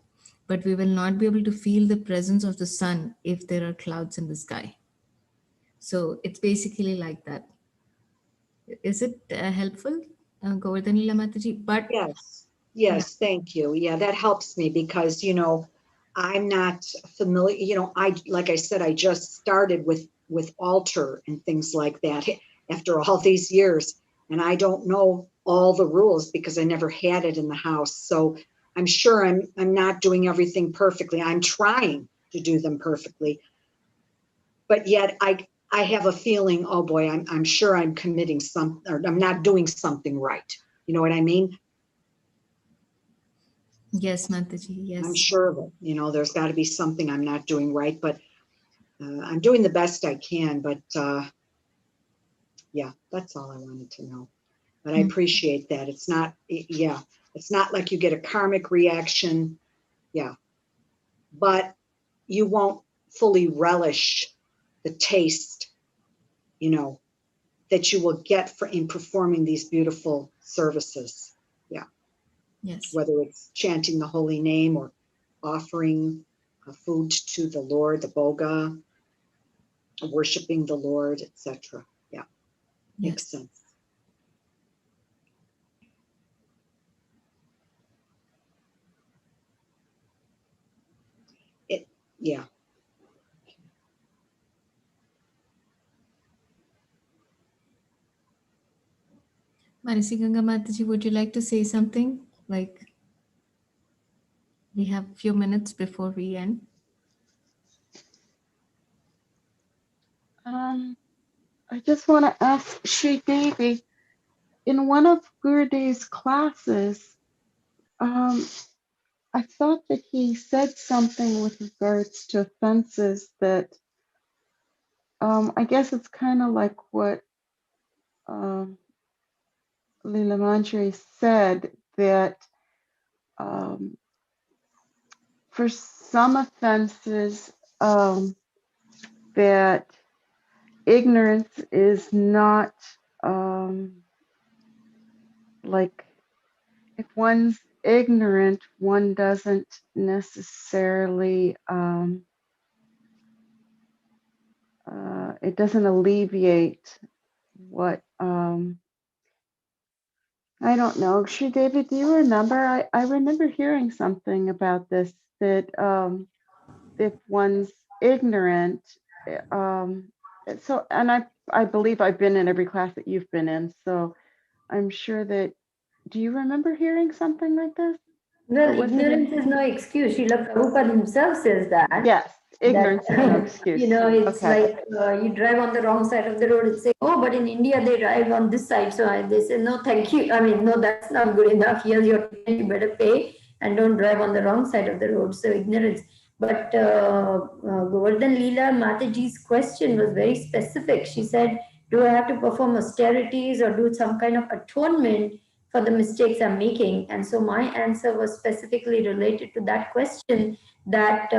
but we will not be able to feel the presence of the sun if there are clouds in the sky. So it's basically like that. Is it helpful, Govardhan Leela Mataji? But Yes, yeah, yes, thank you. Yeah, that helps me because, I'm not familiar, like I said, I just started with altar and things like that after all these years. And I don't know all the rules because I never had it in the house. So I'm sure I'm not doing everything perfectly. I'm trying to do them perfectly. But yet I have a feeling, oh boy, I'm sure I'm committing some, or I'm not doing something right. You know what I mean? yes, Mataji, I'm yes. sure of it. There's got to be something I'm not doing right, but I'm doing the best I can. But yeah, that's all I wanted to know. But I Mm. appreciate that. Yeah, it's not like you get a karmic reaction. Yeah, but you won't fully relish the taste, you know, that you will get in performing these beautiful services. Yeah, Yes, whether it's chanting the holy name or offering food to the Lord, the Boga, worshiping the Lord, etc. Yeah, makes yes. sense. It, yeah. Manasi Ganga Mataji, would you like to say something? Like, we have a few minutes before we end. I just want to ask Sri Devi, in one of Gurudev's classes, I thought that he said something with regards to offenses that I guess it's kind of like what um, Leela Manjari said, that um, for some offenses, that ignorance is not like, if one's ignorant, one doesn't necessarily, it doesn't alleviate what, I don't know. Sri David, do you remember? I remember hearing something about this, that if one's ignorant, um, so, and I believe I've been in every class that you've been in, so I'm sure that, do you remember hearing something like this? Well, What was it? ignorance is no excuse. Srila Prabhupada himself says that. Yes, ignorance is no That excuse. it's Okay. like you drive on the wrong side of the road and say, oh, but in India they drive on this side. So they say, no, thank you. I mean, no, that's not good enough. Here's your ticket, you better pay and don't drive on the wrong side of the road. So ignorance. But Govardhan Leela Mataji's question was very specific. She said, do I have to perform austerities or do some kind of atonement for the mistakes I'm making? And so my answer was specifically related to that question, that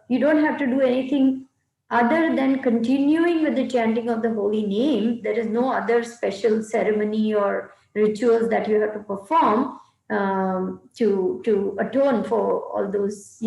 you don't have to do anything other than continuing with the chanting of the holy name. There is no other special ceremony or rituals that you have to perform to atone for all those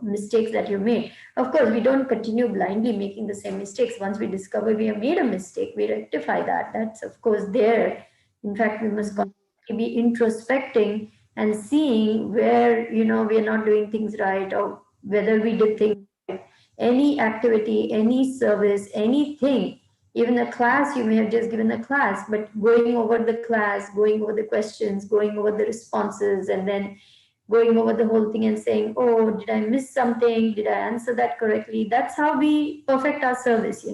mistakes that you made. Of course, we don't continue blindly making the same mistakes. Once we discover we have made a mistake, we rectify that. That's of course there. In fact, we must be introspecting and seeing where we are not doing things right, or whether we did things right. Any activity, any service, anything, even a class, you may have just given a class, but going over the class, going over the questions, going over the responses, and then going over the whole thing and saying, oh, did I miss something? Did I answer that correctly? That's how we perfect our service,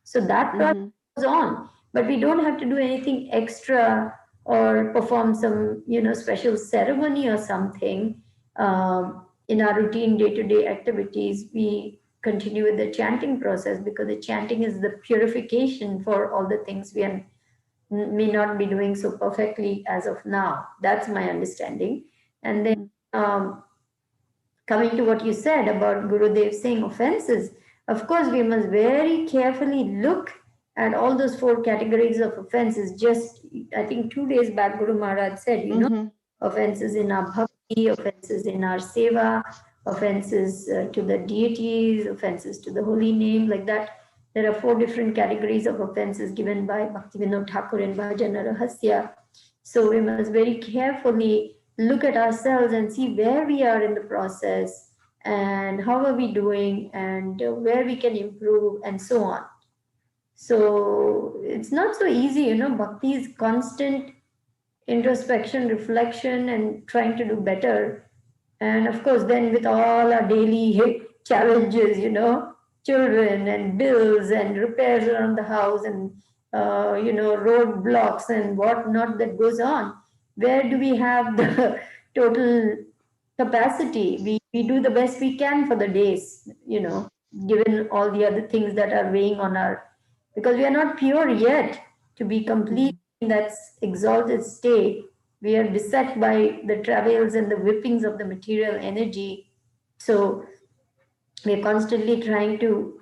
So that process goes on, but we don't have to do anything extra or perform some, special ceremony or something. In our routine day-to-day activities, we continue with the chanting process, because the chanting is the purification for all the things we may not be doing so perfectly as of now. That's my understanding. And then coming to what you said about Gurudev saying offenses, of course, we must very carefully look at all those 4 categories of offenses. Just, I think 2 days back, Guru Maharaj said, offenses in our bhakti, offenses in our seva, offenses to the deities, offenses to the holy name, like that. There are 4 different categories of offenses given by Bhaktivinoda Thakur in Bhajana Rahasya. So we must very carefully look at ourselves and see where we are in the process and how are we doing and where we can improve and so on. So it's not so easy, bhakti is constant introspection, reflection, and trying to do better. And of course, then with all our daily challenges, children and bills and repairs around the house and, road blocks and whatnot that goes on, where do we have the total capacity? We do the best we can for the days, given all the other things that are weighing on our, because we are not pure yet to be complete in that exalted state. We are beset by the travails and the whippings of the material energy. So we're constantly trying to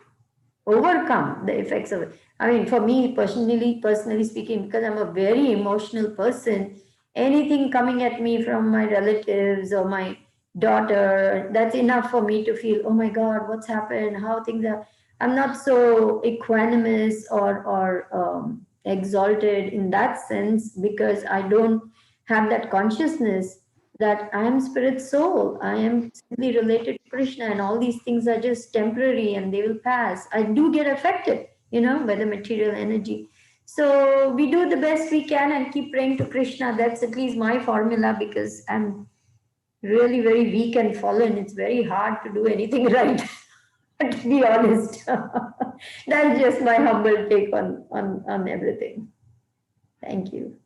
overcome the effects of it. I mean, for me personally speaking, because I'm a very emotional person, anything coming at me from my relatives or my daughter, that's enough for me to feel, oh my God, what's happened? How things are. I'm not so equanimous or exalted in that sense, because I don't have that consciousness that I am spirit soul. I am simply related to Krishna, and all these things are just temporary and they will pass. I do get affected, by the material energy. So we do the best we can and keep praying to Krishna. That's at least my formula, because I'm really very weak and fallen. It's very hard to do anything right. To be honest. That's just my humble take on everything. Thank you.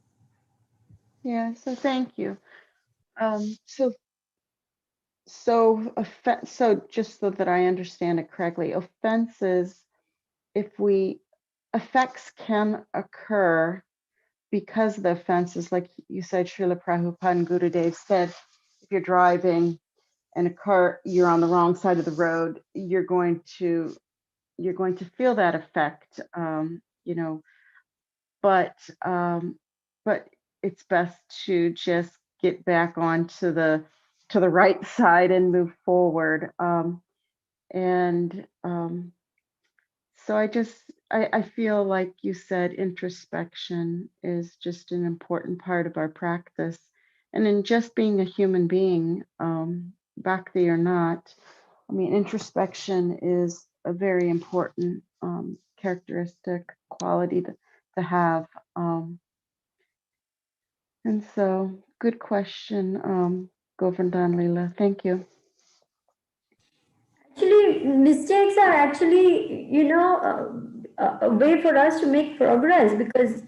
Yeah, so thank you. So just so that I understand it correctly, offenses, effects can occur because the offenses, like you said, Srila Prabhupada and Gurudev said, if you're driving and you're on the wrong side of the road, you're going to feel that effect, but it's best to just get back onto the right side and move forward. So I feel like you said introspection is just an important part of our practice. And in just being a human being, bhakti or not, I mean, introspection is a very important characteristic quality to have. And so, good question. Govardhan Leela. Thank you. Actually, mistakes are actually, a way for us to make progress, because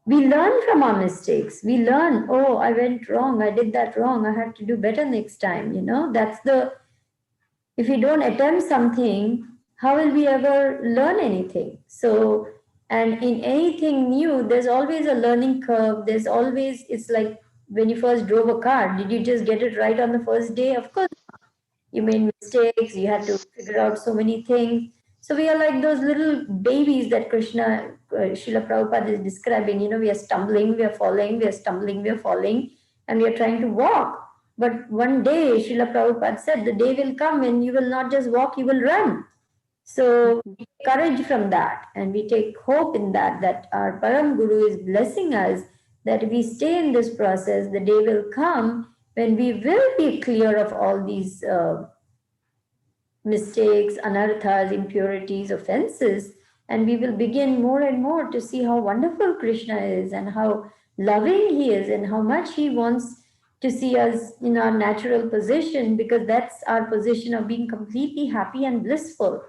we learn from our mistakes. We learn, oh, I went wrong, I did that wrong, I have to do better next time. That's if we don't attempt something, how will we ever learn anything? So, and in anything new, there's always a learning curve. There's always, it's like when you first drove a car, did you just get it right on the first day? Of course you made mistakes, you had to figure out so many things. So we are like those little babies that Srila Prabhupada is describing. We are stumbling, we are falling, we are stumbling, we are falling, and we are trying to walk. But one day, Srila Prabhupada said, the day will come when you will not just walk, you will run. So we take courage from that, and we take hope in that our Param Guru is blessing us, that if we stay in this process, the day will come when we will be clear of all these mistakes, anarthas, impurities, offenses, and we will begin more and more to see how wonderful Krishna is and how loving he is and how much he wants to see us in our natural position, because that's our position of being completely happy and blissful.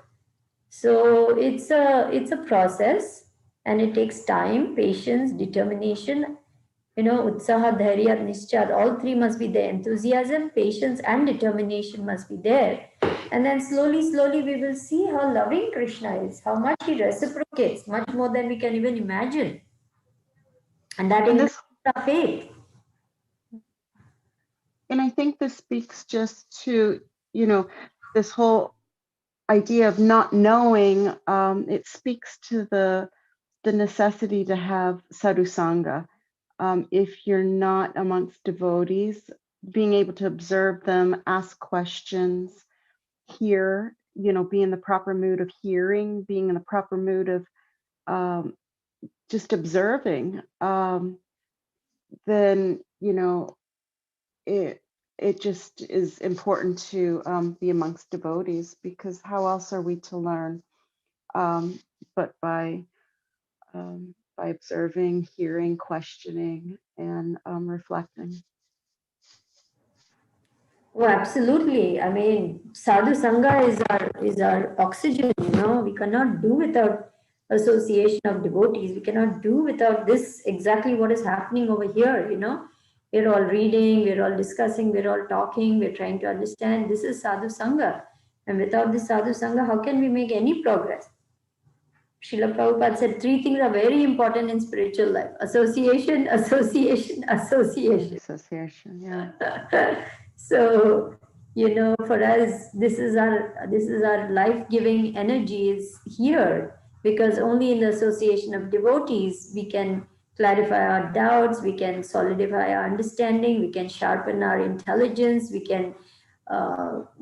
So it's a process, and it takes time, patience, determination. Utsaha, Dhairya, Nischad, all three must be there. Enthusiasm, patience, and determination must be there. And then slowly, slowly, we will see how loving Krishna is, how much he reciprocates, much more than we can even imagine. And that is our faith. And I think this speaks just to, this whole idea of not knowing. It speaks to the necessity to have sadhu sangha. If you're not amongst devotees, being able to observe them, ask questions, hear, be in the proper mood of hearing, being in the proper mood of just observing, then, it just is important to be amongst devotees, because how else are we to learn but by observing, hearing, questioning, and reflecting. Oh, absolutely. I mean, sadhu sangha is our oxygen. We cannot do without association of devotees. We cannot do without this, exactly what is happening over here. We're all reading, we're all discussing, we're all talking, we're trying to understand. This is sadhu sangha, and without this sadhu sangha, how can we make any progress? Srila Prabhupada said 3 things are very important in spiritual life: association, association, association. Association, yeah. So, for us, this is our life-giving energy is here, because only in the association of devotees we can clarify our doubts, we can solidify our understanding, we can sharpen our intelligence, we can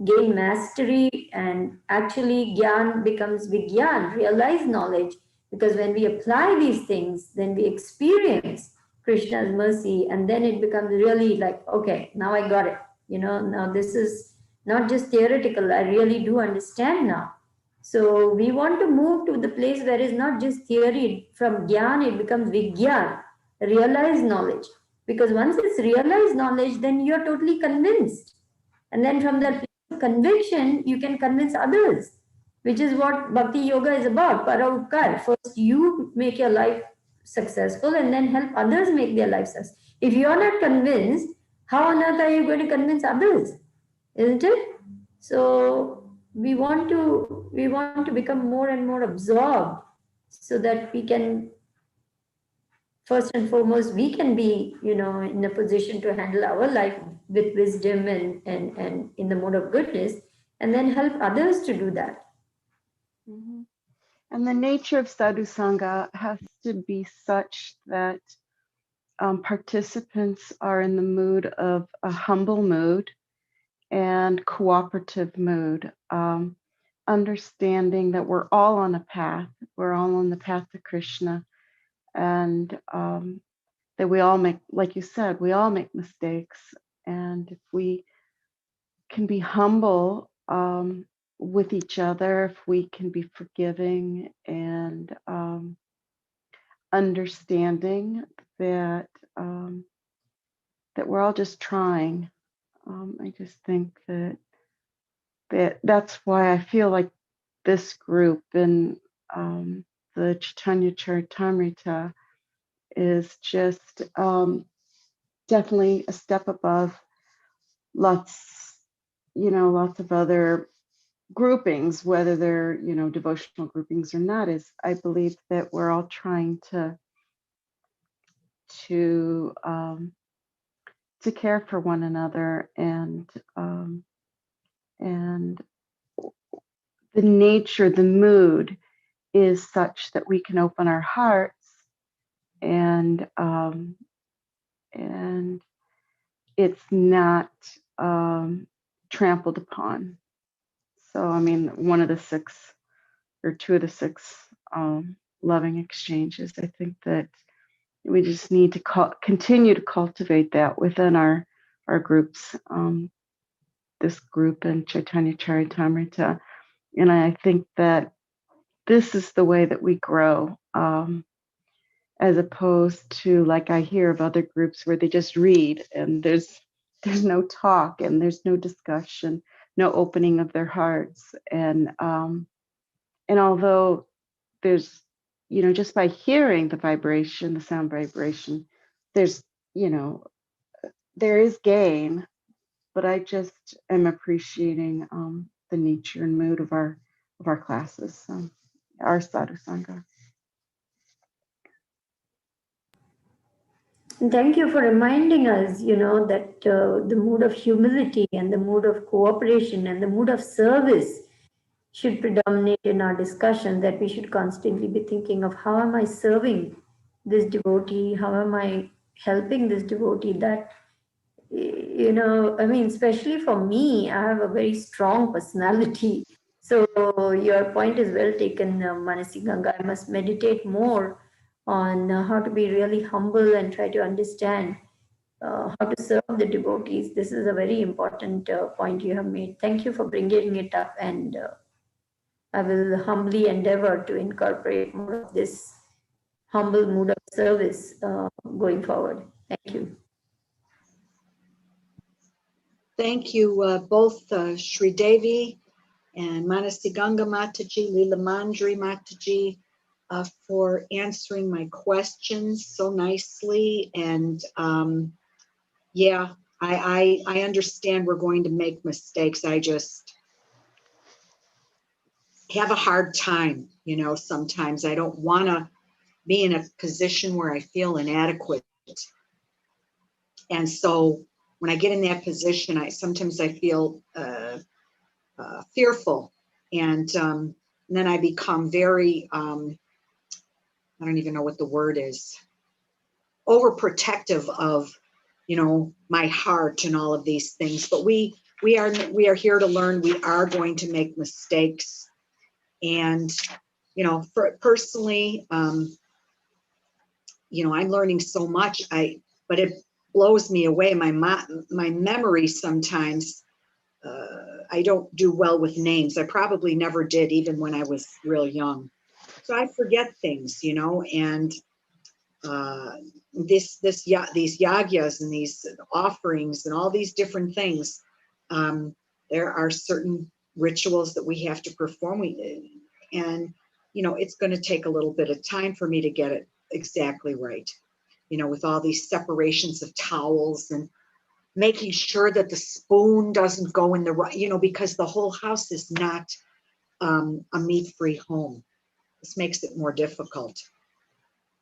gain mastery, and actually Gyan becomes Vigyan, realized knowledge, because when we apply these things, then we experience Krishna's mercy, and then it becomes really like, okay, now I got it. Now this is not just theoretical, I really do understand now. So we want to move to the place where it's not just theory. From Gyan, it becomes Vigyan, realized knowledge. Because once it's realized knowledge, then you're totally convinced. And then from that place of conviction, you can convince others, which is what Bhakti Yoga is about, Para Upkar. First, you make your life successful and then help others make their life successful. If you're not convinced, how on earth are you going to convince others? Isn't it? So we want to become more and more absorbed, so that we can, first and foremost, we can be, in a position to handle our life with wisdom and in the mode of goodness, and then help others to do that. Mm-hmm. And the nature of sadhu sangha has to be such that participants are in the mood of a humble mood and cooperative mood, understanding that we're all on a path, we're all on the path to Krishna, and that we all make, like you said, we all make mistakes. And if we can be humble with each other, if we can be forgiving and understanding that that we're all just trying, I just think that's why I feel like this group and the Chaitanya Charitamrita is just definitely a step above lots of other groupings, whether they're, devotional groupings or not. Is I believe that we're all trying to care for one another, and the nature, the mood is such that we can open our hearts and it's not trampled upon. So, I mean, one of the six or two of the six loving exchanges, I think that we just need to continue to cultivate that within our groups, this group and Chaitanya Charitamrita. And I think that this is the way that we grow, as opposed to, like, I hear of other groups where they just read and there's no talk and there's no discussion, no opening of their hearts. And although there's, just by hearing the vibration, the sound vibration, there's, there is gain, but I just am appreciating the nature and mood of our classes, our sadhu sangha. Thank you for reminding us, that the mood of humility and the mood of cooperation and the mood of service should predominate in our discussion, that we should constantly be thinking of how am I serving this devotee, how am I helping this devotee, that, especially for me, I have a very strong personality. So your point is well taken, Manasi Ganga. I must meditate more on how to be really humble and try to understand how to serve the devotees. This is a very important point you have made. Thank you for bringing it up, and I will humbly endeavor to incorporate more of this humble mood of service going forward. Thank you. Thank you both Sri Devi and Manasi Ganga Mataji, Leela Mandri Mataji, for answering my questions so nicely. And yeah, I understand we're going to make mistakes. I just have a hard time, sometimes I don't want to be in a position where I feel inadequate. And so when I get in that position, sometimes I feel fearful, and then I become very, I don't even know what the word is, overprotective of, my heart and all of these things. But we are here to learn. We are going to make mistakes, and personally, I'm learning so much. But it blows me away. My memory sometimes. I don't do well with names. I probably never did, even when I was real young. So I forget things, and these yagyas and these offerings and all these different things. There are certain rituals that we have to perform, and it's going to take a little bit of time for me to get it exactly right. With all these separations of towels and making sure that the spoon doesn't go in the right, because the whole house is not a meat-free home. This makes it more difficult.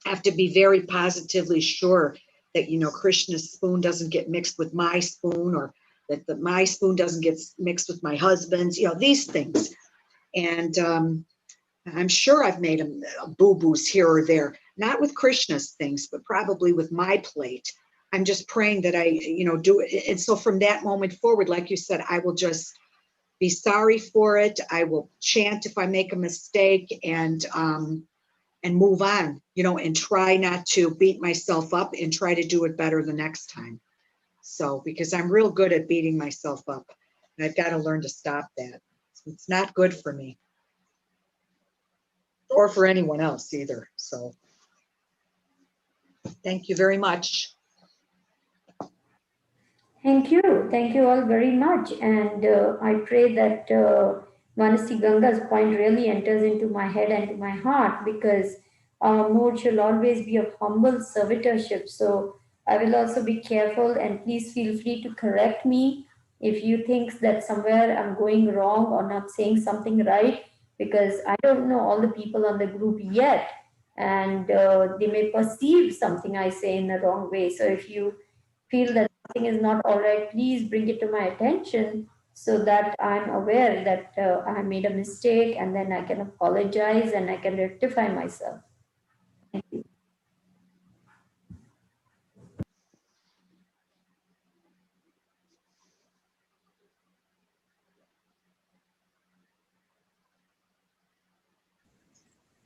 I have to be very positively sure that, Krishna's spoon doesn't get mixed with my spoon, or that my spoon doesn't get mixed with my husband's, these things. And I'm sure I've made boo-boos here or there, not with Krishna's things, but probably with my plate. I'm just praying that I, do it. And so from that moment forward, like you said, I will just be sorry for it. I will chant if I make a mistake, and move on, and try not to beat myself up, and try to do it better the next time. So, because I'm real good at beating myself up, and I've got to learn to stop that. It's not good for me, or for anyone else either. So thank you very much. Thank you. Thank you all very much. And I pray that Manasi Ganga's point really enters into my head and to my heart, because our mode shall always be of humble servitorship. So I will also be careful, and please feel free to correct me if you think that somewhere I'm going wrong or not saying something right, because I don't know all the people on the group yet, and they may perceive something I say in the wrong way. So if you feel that something is not all right, please bring it to my attention so that I'm aware that I made a mistake, and then I can apologize and I can rectify myself. Thank you.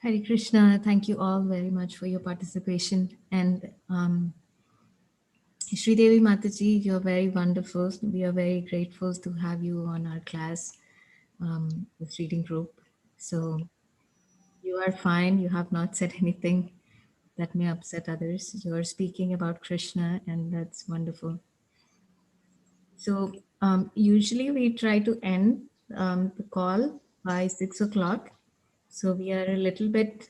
Hare Krishna, thank you all very much for your participation. And Sri Devi Mataji, you're very wonderful. We are very grateful to have you on our class, this reading group. So you are fine. You have not said anything that may upset others. You're speaking about Krishna, and that's wonderful. So usually we try to end the call by 6 o'clock. So we are a little bit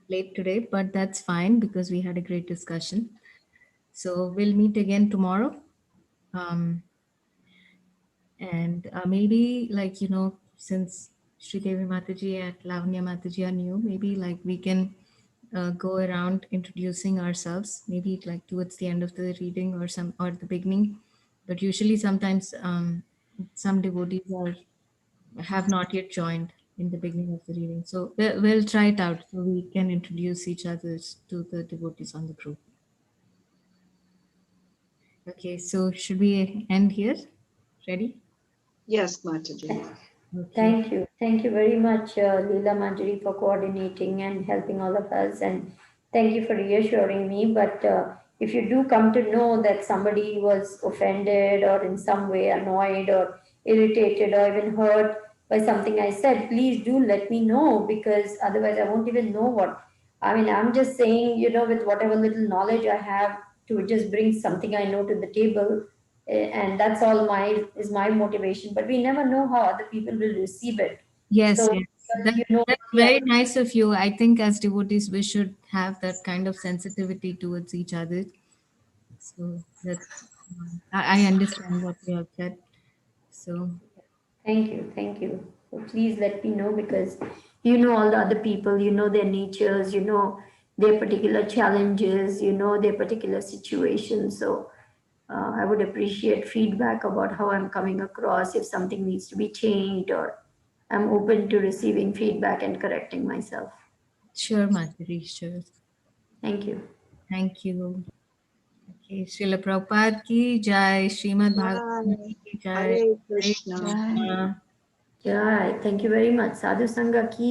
late today, but that's fine because we had a great discussion. So we'll meet again tomorrow. And maybe like, since Sri Devi Mataji and Lavanya Mataji are new, maybe like we can go around introducing ourselves, maybe like towards the end of the reading or the beginning. But usually sometimes some devotees have not yet joined in the beginning of the reading. So we'll try it out so we can introduce each other to the devotees on the group. Okay, so should we end here? Ready? Yes, Mataji. Okay. Thank you. Thank you very much, Leela Manjari, for coordinating and helping all of us. And thank you for reassuring me. But if you do come to know that somebody was offended or in some way annoyed or irritated or even hurt by something I said, please do let me know, because otherwise I won't even know what. I mean, I'm just saying, with whatever little knowledge I have, to just bring something I know to the table, and that's all is my motivation. But we never know how other people will receive it. Yes, So, yes. because, That's very nice of you. I think as devotees, we should have that kind of sensitivity towards each other. So that's, I understand what you have said. So thank you. So please let me know, because all the other people, their natures, their particular challenges, their particular situations. So I would appreciate feedback about how I'm coming across, if something needs to be changed, or I'm open to receiving feedback and correcting myself. sure, Madhuri, sure. Thank you. Thank you. Okay, Srila Prabhupada ki jai, Srimad Bhagavatam ki jai, Hare Hare Krishna. Krishna. Yeah, thank you very much. Sadhu Sangha ki